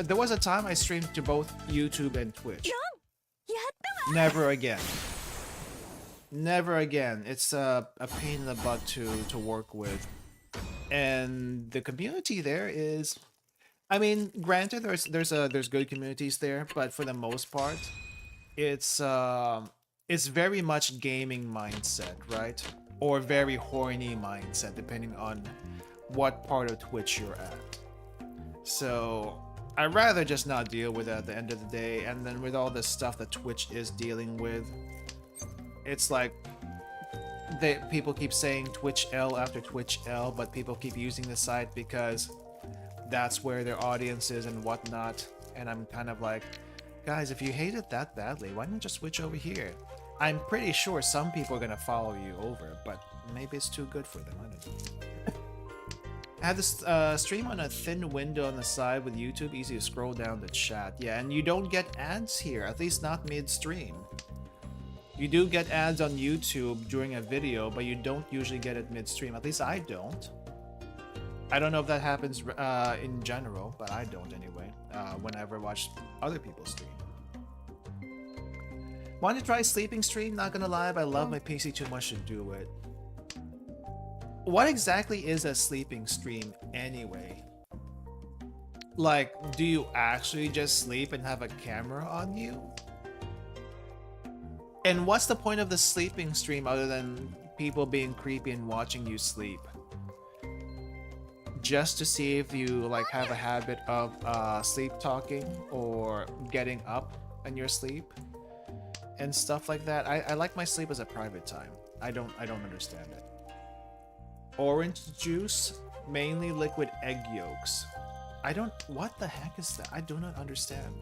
There was a time I streamed to both YouTube and Twitch. Never again. Never again. It's a pain in the butt to work with, and the community there is, I mean, granted, there's good communities there, but for the most part, it's very much gaming mindset, right? Or very horny mindset, depending on what part of Twitch you're at. So I'd rather just not deal with it at the end of the day. And then with all this stuff that Twitch is dealing with, it's like people keep saying Twitch L after Twitch L, but people keep using the site because that's where their audience is and whatnot. And I'm kind of like, guys, if you hate it that badly, why don't you just switch over here? I'm pretty sure some people are gonna follow you over, but maybe it's too good for them. I don't know. I have this stream on a thin window on the side with YouTube, easy to scroll down the chat. Yeah, and you don't get ads here, at least not mid-stream. You do get ads on YouTube during a video, but you don't usually get it mid-stream. At least I don't. I don't know if that happens in general, but I don't anyway, whenever I watch other people stream. Want to try sleeping stream? Not gonna lie, but I love my PC too much to do it. What exactly is a sleeping stream anyway? Like, do you actually just sleep and have a camera on you? And what's the point of the sleeping stream other than people being creepy and watching you sleep? Just to see if you like have a habit of sleep talking or getting up in your sleep and stuff like that. I like my sleep as a private time. I don't understand it. Orange juice, mainly liquid egg yolks. What the heck is that? I do not understand.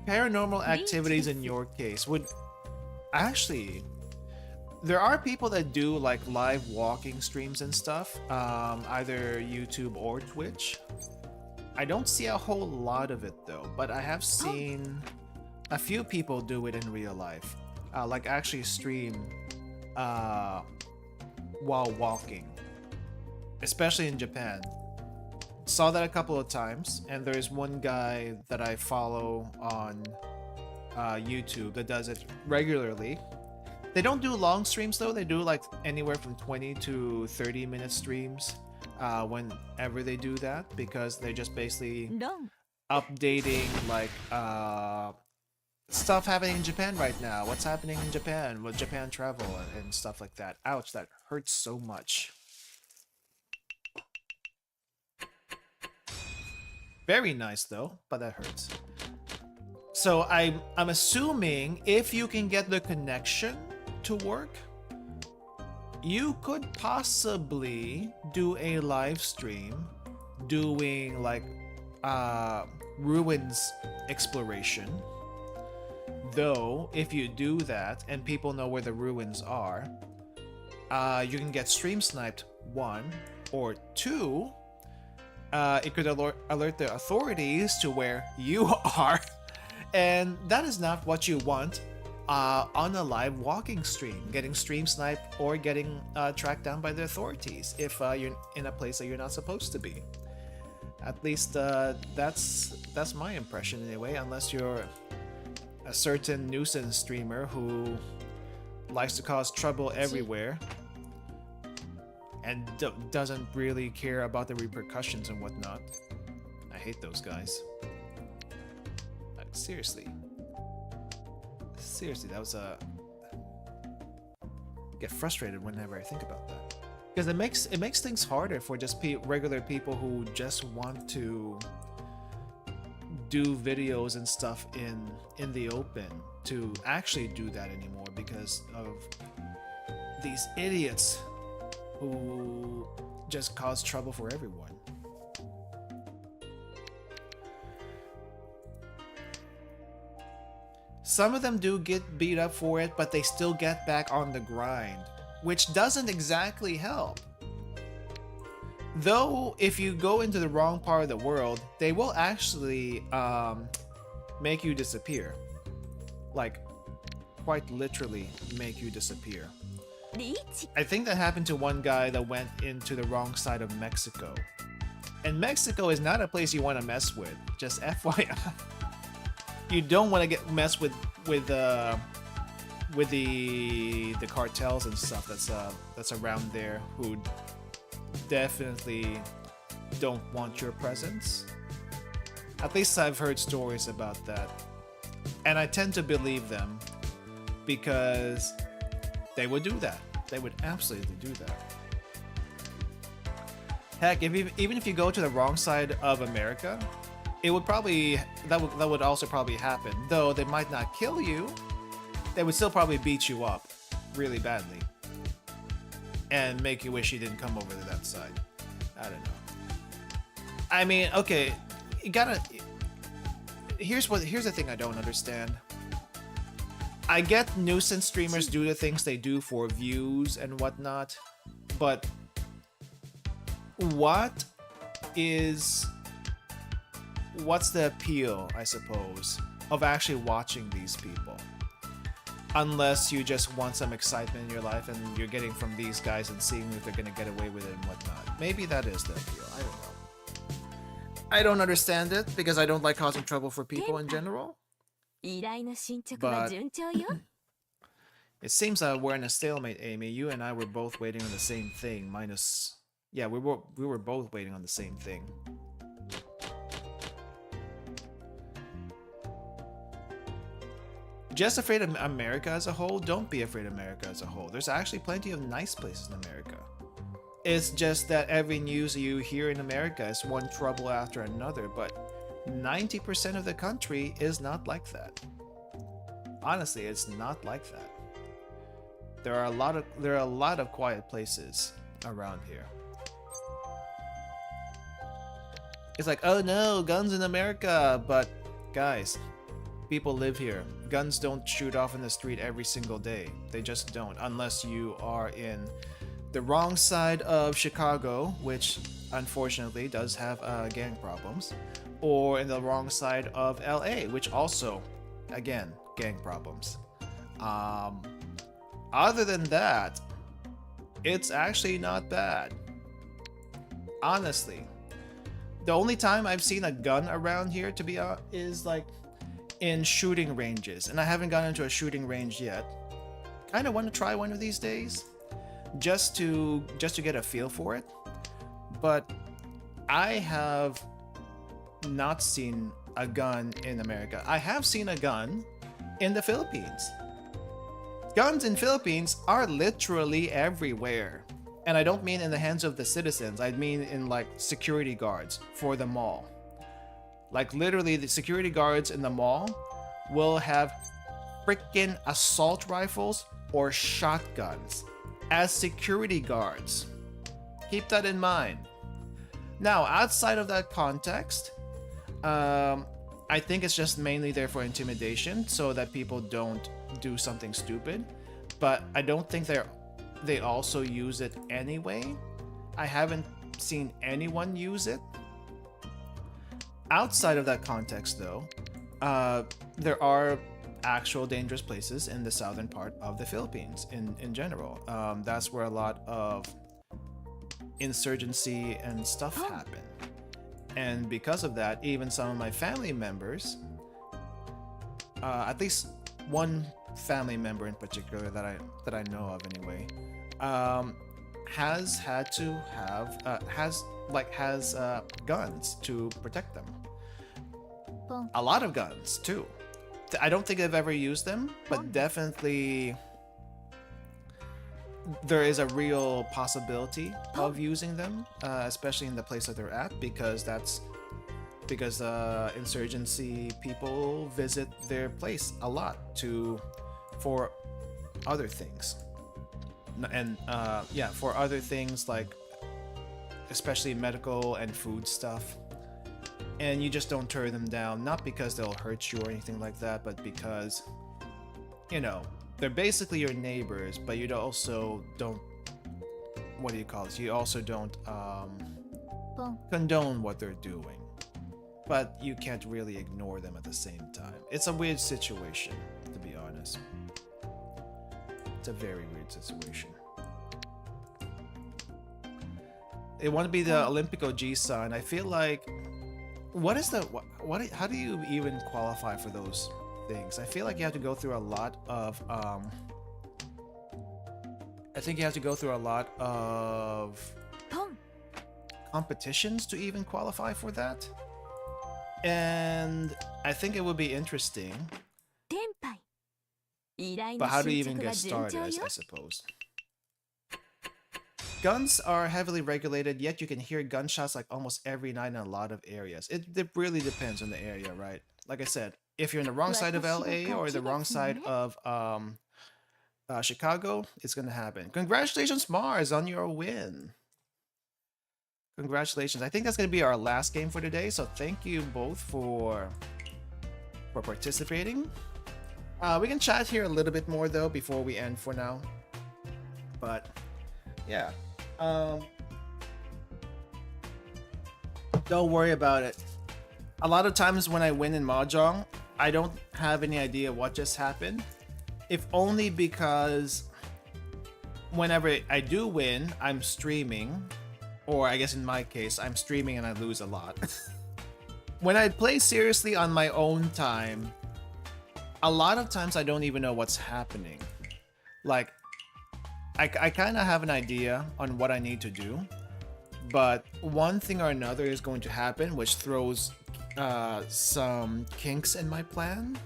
paranormal activities in your case would actually, there are people that do like live walking streams and stuff, either YouTube or Twitch. I don't see a whole lot of it though, but I have seen a few people do it in real life, like actually stream while walking, especially in Japan. Saw that a couple of times, and there's one guy that I follow on YouTube that does it regularly. They don't do long streams though, they do like anywhere from 20 to 30 minute streams whenever they do that, because they're just basically updating like stuff happening in Japan right now, what's happening in Japan with Japan travel and stuff like that. Ouch, that hurts so much. Very nice though, but that hurts. So I'm assuming if you can get the connection to work, you could possibly do a live stream doing like ruins exploration. Though if you do that and people know where the ruins are, you can get stream sniped, 1, or 2, it could alert the authorities to where you are, and that is not what you want on a live walking stream, getting stream sniped or getting tracked down by the authorities if you're in a place that you're not supposed to be. At least that's my impression anyway, unless you're a certain nuisance streamer who likes to cause trouble everywhere and doesn't really care about the repercussions and whatnot. I hate those guys. Like, seriously, that was a... I get frustrated whenever I think about that, because it makes things harder for just regular people who just want to do videos and stuff in the open to actually do that anymore, because of these idiots who just cause trouble for everyone. Some of them do get beat up for it, but they still get back on the grind, which doesn't exactly help. Though, if you go into the wrong part of the world, they will actually make you disappear. Like, quite literally make you disappear. I think that happened to one guy that went into the wrong side of Mexico. And Mexico is not a place you want to mess with, just FYI. You don't want to get messed with the cartels and stuff that's around there, who definitely don't want your presence. At least I've heard stories about that, and I tend to believe them, because they would do that. They would absolutely do that. Heck, even if you go to the wrong side of America, it would probably that would also probably happen. Though they might not kill you, they would still probably beat you up really badly and make you wish you didn't come over to that side. I don't know. I mean, okay, you gotta... Here's the thing I don't understand. I get nuisance streamers do the things they do for views and whatnot, but what's the appeal, I suppose, of actually watching these people? Unless you just want some excitement in your life and you're getting from these guys and seeing if they're gonna get away with it and whatnot. Maybe that is the appeal, I don't know. I don't understand it, because I don't like causing trouble for people in general. But it seems that we're in a stalemate, Amy. You and I were both waiting on the same thing, minus... Yeah, we were both waiting on the same thing. Just afraid of America as a whole? Don't be afraid of America as a whole. There's actually plenty of nice places in America. It's just that every news you hear in America is one trouble after another, but 90% of the country is not like that. Honestly, it's not like that. There are a lot of quiet places around here. It's like, oh no, guns in America, but guys, People live here. Guns don't shoot off in the street every single day. They just don't, unless you are in the wrong side of Chicago, which unfortunately does have gang problems, or in the wrong side of LA, which also, again, gang problems. Other than that, it's actually not bad. Honestly, the only time I've seen a gun around here, to be honest, is like in shooting ranges, and I haven't gone into a shooting range yet. Kind of want to try one of these days, just to get a feel for it. But I have not seen a gun in America. I have seen a gun in the Philippines. Guns in Philippines are literally everywhere. And I don't mean in the hands of the citizens. I mean in like security guards for the mall. Like literally the security guards in the mall will have freaking assault rifles or shotguns as security guards. Keep that in mind. Now, outside of that context, I think it's just mainly there for intimidation so that people don't do something stupid. But I don't think they also use it anyway. I haven't seen anyone use it. Outside of that context, though, there are actual dangerous places in the southern part of the Philippines in general. That's where a lot of insurgency and stuff happen. And because of that, even some of my family members, at least one family member in particular that I know of anyway, has had to have has guns to protect them. A lot of guns too. I don't think I've ever used them, but definitely there is a real possibility of using them, especially in the place that they're at, because insurgency people visit their place a lot for other things, and for other things like especially medical and food stuff. And you just don't turn them down, not because they'll hurt you or anything like that, but because, you know, they're basically your neighbors, but you also don't, what do you call this? You also don't condone what they're doing, but you can't really ignore them at the same time. It's a weird situation, to be honest. It's a very weird situation. They want to be the Olympico G-san. I feel like, how do you even qualify for those things? I feel like you have to go through a lot of competitions to even qualify for that. And I think it would be interesting. But how do you even get started, I suppose? Guns are heavily regulated, yet you can hear gunshots like almost every night in a lot of areas. It really depends on the area, right? Like I said, if you're in the wrong side of LA or the wrong side of Chicago, it's gonna happen. Congratulations, Mars, on your win. Congratulations. I think that's gonna be our last game for today, so thank you both for participating. We can chat here a little bit more though before we end for now. But yeah. Don't worry about it. A lot of times when I win in Mahjong, I don't have any idea what just happened. If only because whenever I do win, I'm streaming. Or I guess in my case, I'm streaming and I lose a lot. When I play seriously on my own time, a lot of times I don't even know what's happening. Like, I kind of have an idea on what I need to do, but one thing or another is going to happen which throws some kinks in my plan,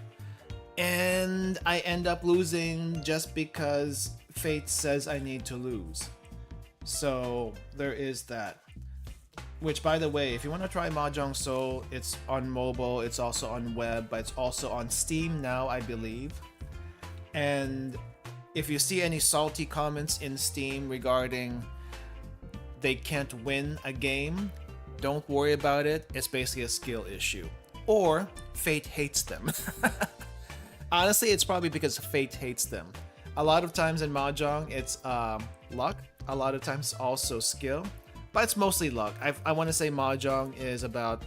and I end up losing just because fate says I need to lose. So there is that. Which, by the way, if you want to try Mahjong Soul, it's on mobile, it's also on web, but it's also on Steam now, I believe. And if you see any salty comments in Steam regarding they can't win a game, don't worry about it. It's basically a skill issue. or fate hates them. Honestly, it's probably because fate hates them. A lot of times in Mahjong, it's luck. A lot of times also skill, but it's mostly luck. I want to say Mahjong is about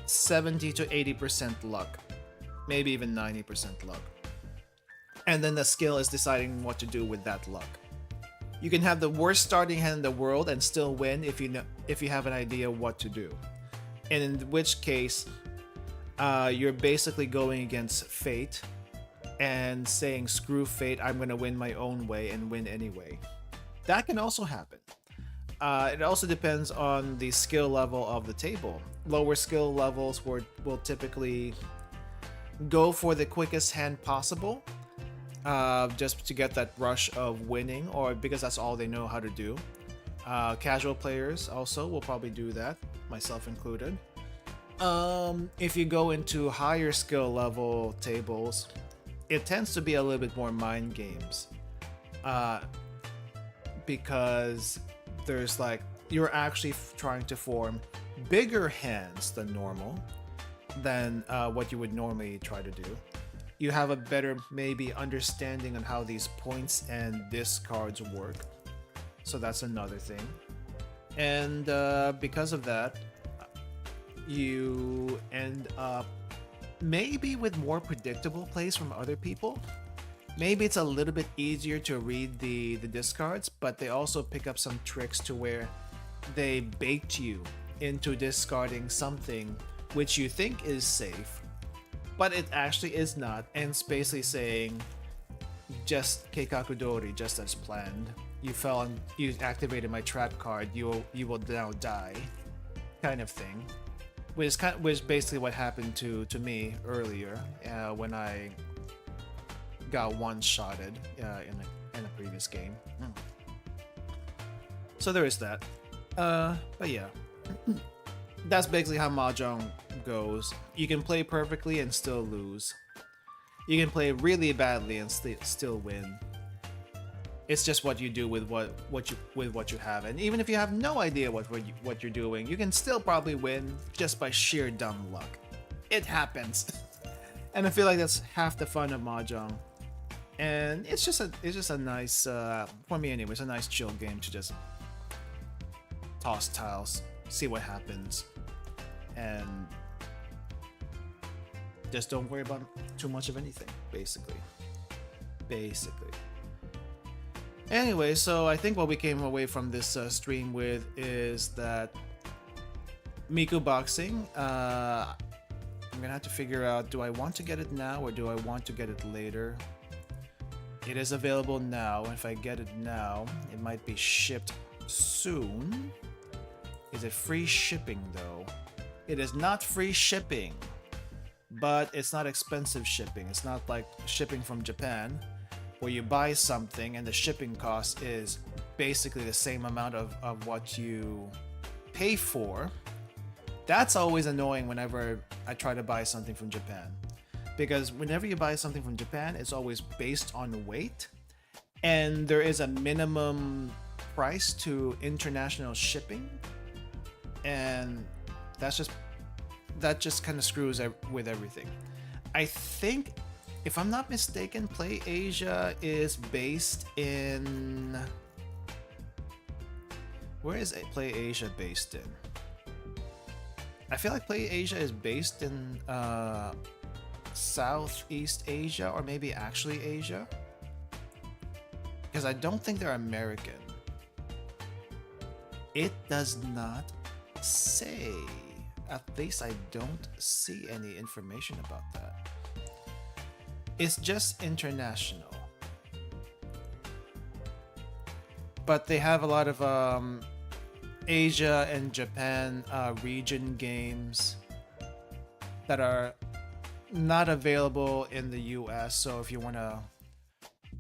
70 to 80% luck, maybe even 90% luck. And then the skill is deciding what to do with that luck. You can have the worst starting hand in the world and still win if you have an idea what to do. And in which case, you're basically going against fate and saying, screw fate, I'm gonna win my own way and win anyway. That can also happen. It also depends on the skill level of the table. Lower skill levels will typically go for the quickest hand possible, just to get that rush of winning, or because that's all they know how to do. Casual players also will probably do that, myself included. If you go into higher skill level tables, it tends to be a little bit more mind games, because there's like, you're actually trying to form bigger hands than normal, than what you would normally try to do. You have a better maybe understanding on how these points and discards work, so that's another thing. And because of that, you end up maybe with more predictable plays from other people. Maybe it's a little bit easier to read the discards, but they also pick up some tricks to where they bait you into discarding something which you think is safe, but it actually is not, and it's basically saying, just keikakudori, just as planned. You fell and you activated my trap card, you will now die, kind of thing. Which is basically what happened to me earlier, when I got one-shotted in a previous game. So there is that. But yeah, that's basically how Mahjong goes. You can play perfectly and still lose. You can play really badly and still win. It's just what you do with what you have, and even if you have no idea what you're doing, you can still probably win just by sheer dumb luck. It happens, and I feel like that's half the fun of Mahjong. And it's just a nice, for me anyways, a nice chill game to just toss tiles, see what happens, and just don't worry about too much of anything, basically. Anyway, so I think what we came away from this stream with is that Miku Boxing, I'm gonna have to figure out, do I want to get it now or do I want to get it later? It is available now. If I get it now, it might be shipped soon. Is it free shipping though? It is not free shipping, but it's not expensive shipping. It's not like shipping from Japan, where you buy something and the shipping cost is basically the same amount of what you pay for. That's always annoying whenever I try to buy something from Japan. Because whenever you buy something from Japan, it's always based on weight, and there is a minimum price to international shipping, and that just kind of screws with everything. I think, if I'm not mistaken, Play Asia is based in... Where is Play Asia based in? I feel like Play Asia is based in Southeast Asia, or maybe actually Asia, because I don't think they're American. It does not say. At least I don't see any information about that. It's just international. But they have a lot of Asia and Japan region games that are not available in the US, so if you want to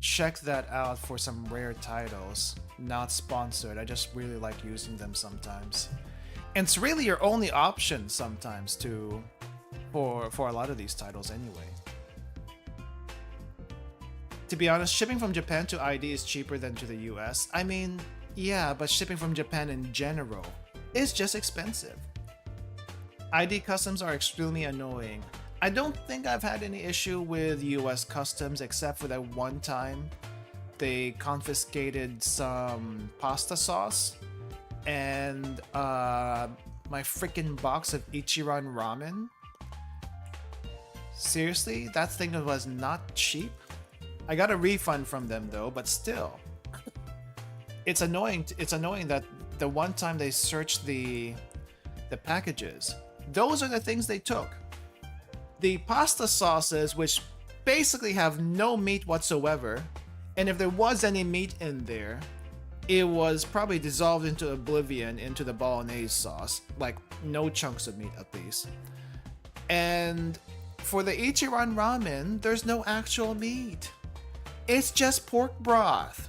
check that out for some rare titles, not sponsored, I just really like using them sometimes. And it's really your only option sometimes for a lot of these titles anyway. To be honest, shipping from Japan to ID is cheaper than to the US. I mean, yeah, but shipping from Japan in general is just expensive. ID customs are extremely annoying. I don't think I've had any issue with US customs except for that one time they confiscated some pasta sauce and my freaking box of Ichiran ramen. Seriously, that thing was not cheap. I got a refund from them though, but still, it's annoying. It's annoying that the one time they searched the packages, those are the things they took. The pasta sauces, which basically have no meat whatsoever, and if there was any meat in there, it was probably dissolved into oblivion into the bolognese sauce, like no chunks of meat at least. And for the Ichiran ramen, there's no actual meat. It's just pork broth.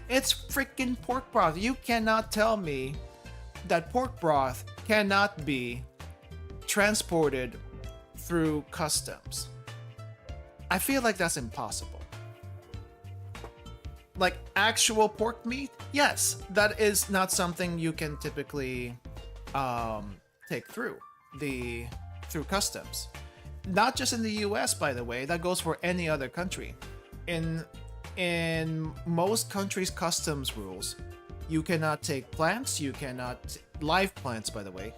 It's freaking pork broth. You cannot tell me that pork broth cannot be transported through customs. I feel like that's impossible. Like actual pork meat, yes, that is not something you can typically take through customs. Not just in the US, by the way, that goes for any other country. In most countries' customs rules, you cannot take plants, you cannot live plants, by the way.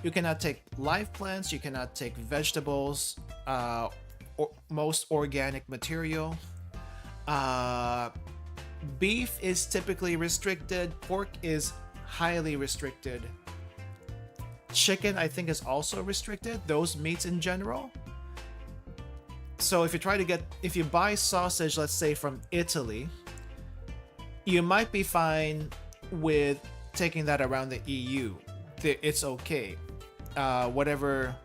You cannot take live plants, you cannot take vegetables, or most organic material. Beef is typically restricted, pork is highly restricted. Chicken, I think, is also restricted, those meats in general. So if you buy sausage, let's say from Italy, you might be fine with taking that around the EU. It's okay. Whatever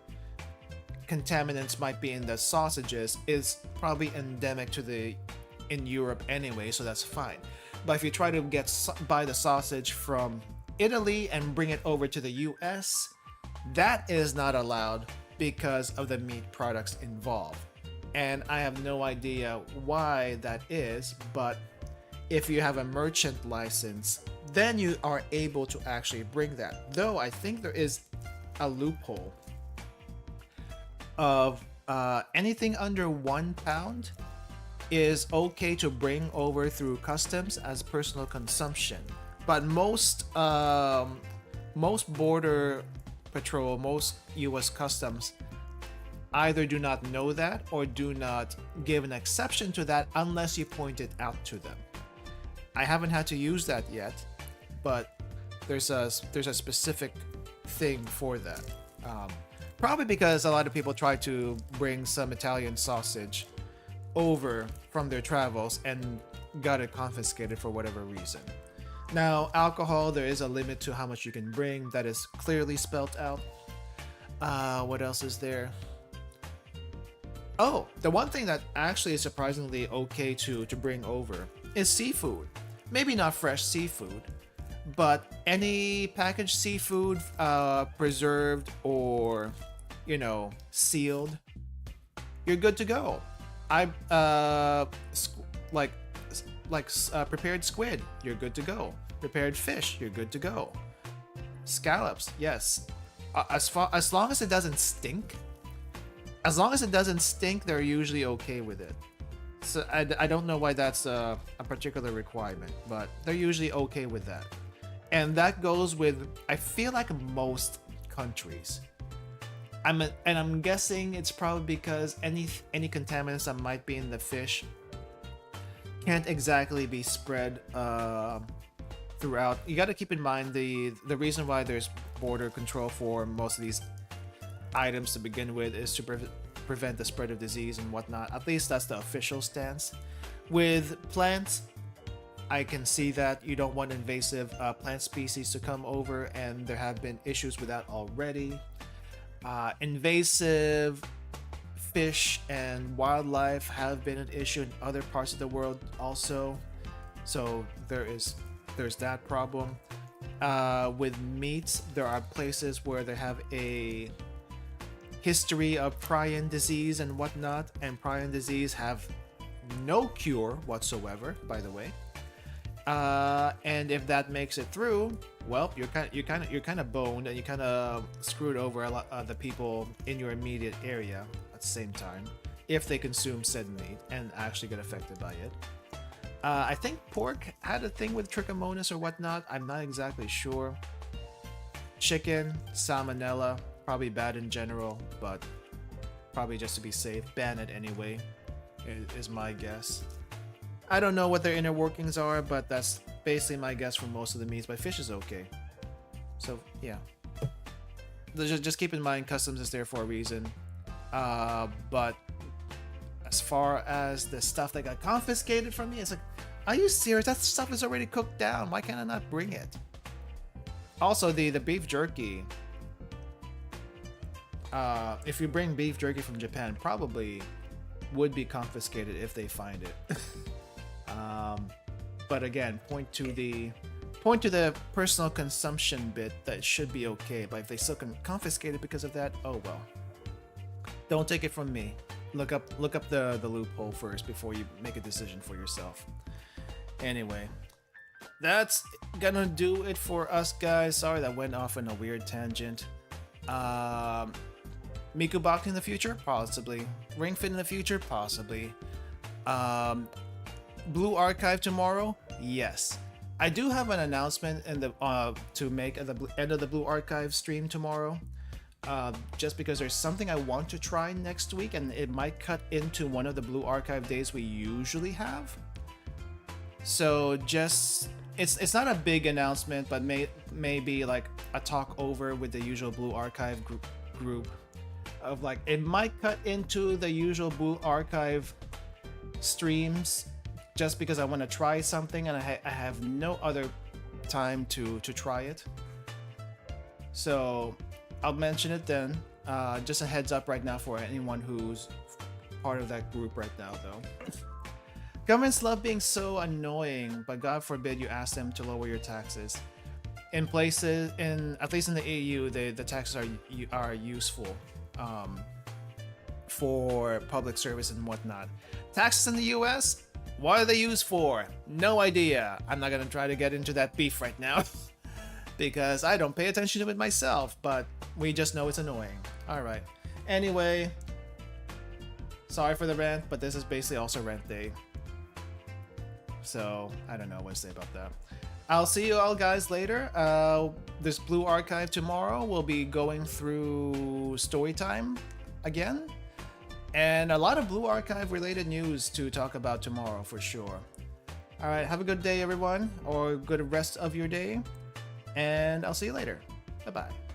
contaminants might be in the sausages is probably endemic in Europe anyway, so that's fine. But if you try to buy the sausage from Italy and bring it over to the US, that is not allowed because of the meat products involved. And I have no idea why that is, but if you have a merchant license, then you are able to actually bring that. Though I think there is a loophole of anything under 1 pound is okay to bring over through customs as personal consumption. But most border patrol, most US customs either do not know that or do not give an exception to that unless you point it out to them. I haven't had to use that yet, but there's a specific thing for that. Probably because a lot of people try to bring some Italian sausage over from their travels and got it confiscated for whatever reason. Now, alcohol, there is a limit to how much you can bring. That is clearly spelled out. What else is there? Oh, the one thing that actually is surprisingly okay to bring over is seafood. Maybe not fresh seafood, but any packaged seafood, preserved or, sealed, you're good to go. Prepared squid, you're good to go. Prepared fish, you're good to go. Scallops, yes. As long as it doesn't stink. As long as it doesn't stink, they're usually okay with it. So I don't know why that's a particular requirement, but they're usually okay with that. And that goes with, I feel like, most countries. I'm guessing it's probably because any contaminants that might be in the fish can't exactly be spread throughout. You got to keep in mind the reason why there's border control for most of these items to begin with is to prevent the spread of disease and whatnot. At least that's the official stance. With plants, I can see that you don't want invasive plant species to come over, and there have been issues with that already. Invasive fish and wildlife have been an issue in other parts of the world also, so there's that problem. With meats, there are places where they have a history of prion disease and whatnot, and prion disease have no cure whatsoever, by the way. And if that makes it through, well, you're kind of boned, and you kind of screwed over a lot of the people in your immediate area at the same time, if they consume said meat and actually get affected by it. I think pork had a thing with trichomonas or whatnot. I'm not exactly sure. Chicken, salmonella, probably bad in general, but probably just to be safe, ban it anyway, is my guess. I don't know what their inner workings are, but that's basically my guess for most of the meats, but fish is okay. So, yeah. Just keep in mind, customs is there for a reason. But as far as the stuff that got confiscated from me, it's like, are you serious? That stuff is already cooked down. Why can't I not bring it? Also, the beef jerky. If you bring beef jerky from Japan, probably would be confiscated if they find it. But again, point to the personal consumption bit that should be okay. But if they still can confiscate it because of that, oh well. Don't take it from me. Look up the loophole first before you make a decision for yourself. Anyway, that's gonna do it for us, guys. Sorry that went off on a weird tangent. Miku Box in the future? Possibly. Ring Fit in the future? Possibly. Blue Archive tomorrow? Yes. I do have an announcement in the to make at the end of the Blue Archive stream tomorrow. Just because there's something I want to try next week, and it might cut into one of the Blue Archive days we usually have. So just it's not a big announcement, but maybe like a talk over with the usual Blue Archive group of like, it might cut into the usual Blue Archive streams just because I want to try something and I have no other time to try it. So I'll mention it then. Just a heads up right now for anyone who's part of that group right now, though. Governments love being so annoying, but God forbid you ask them to lower your taxes. In places, at least in the EU, the taxes are useful for public service and whatnot. Taxes in the US, what are they used for? No idea. I'm not gonna try to get into that beef right now because I don't pay attention to it myself, but we just know it's annoying. All right. Anyway, sorry for the rant, but this is basically also rant day. So I don't know what to say about that. I'll see you all guys later. This Blue Archive tomorrow will be going through story time again. And a lot of Blue Archive related news to talk about tomorrow for sure. All right, have a good day everyone, or good rest of your day. And I'll see you later. Bye-bye.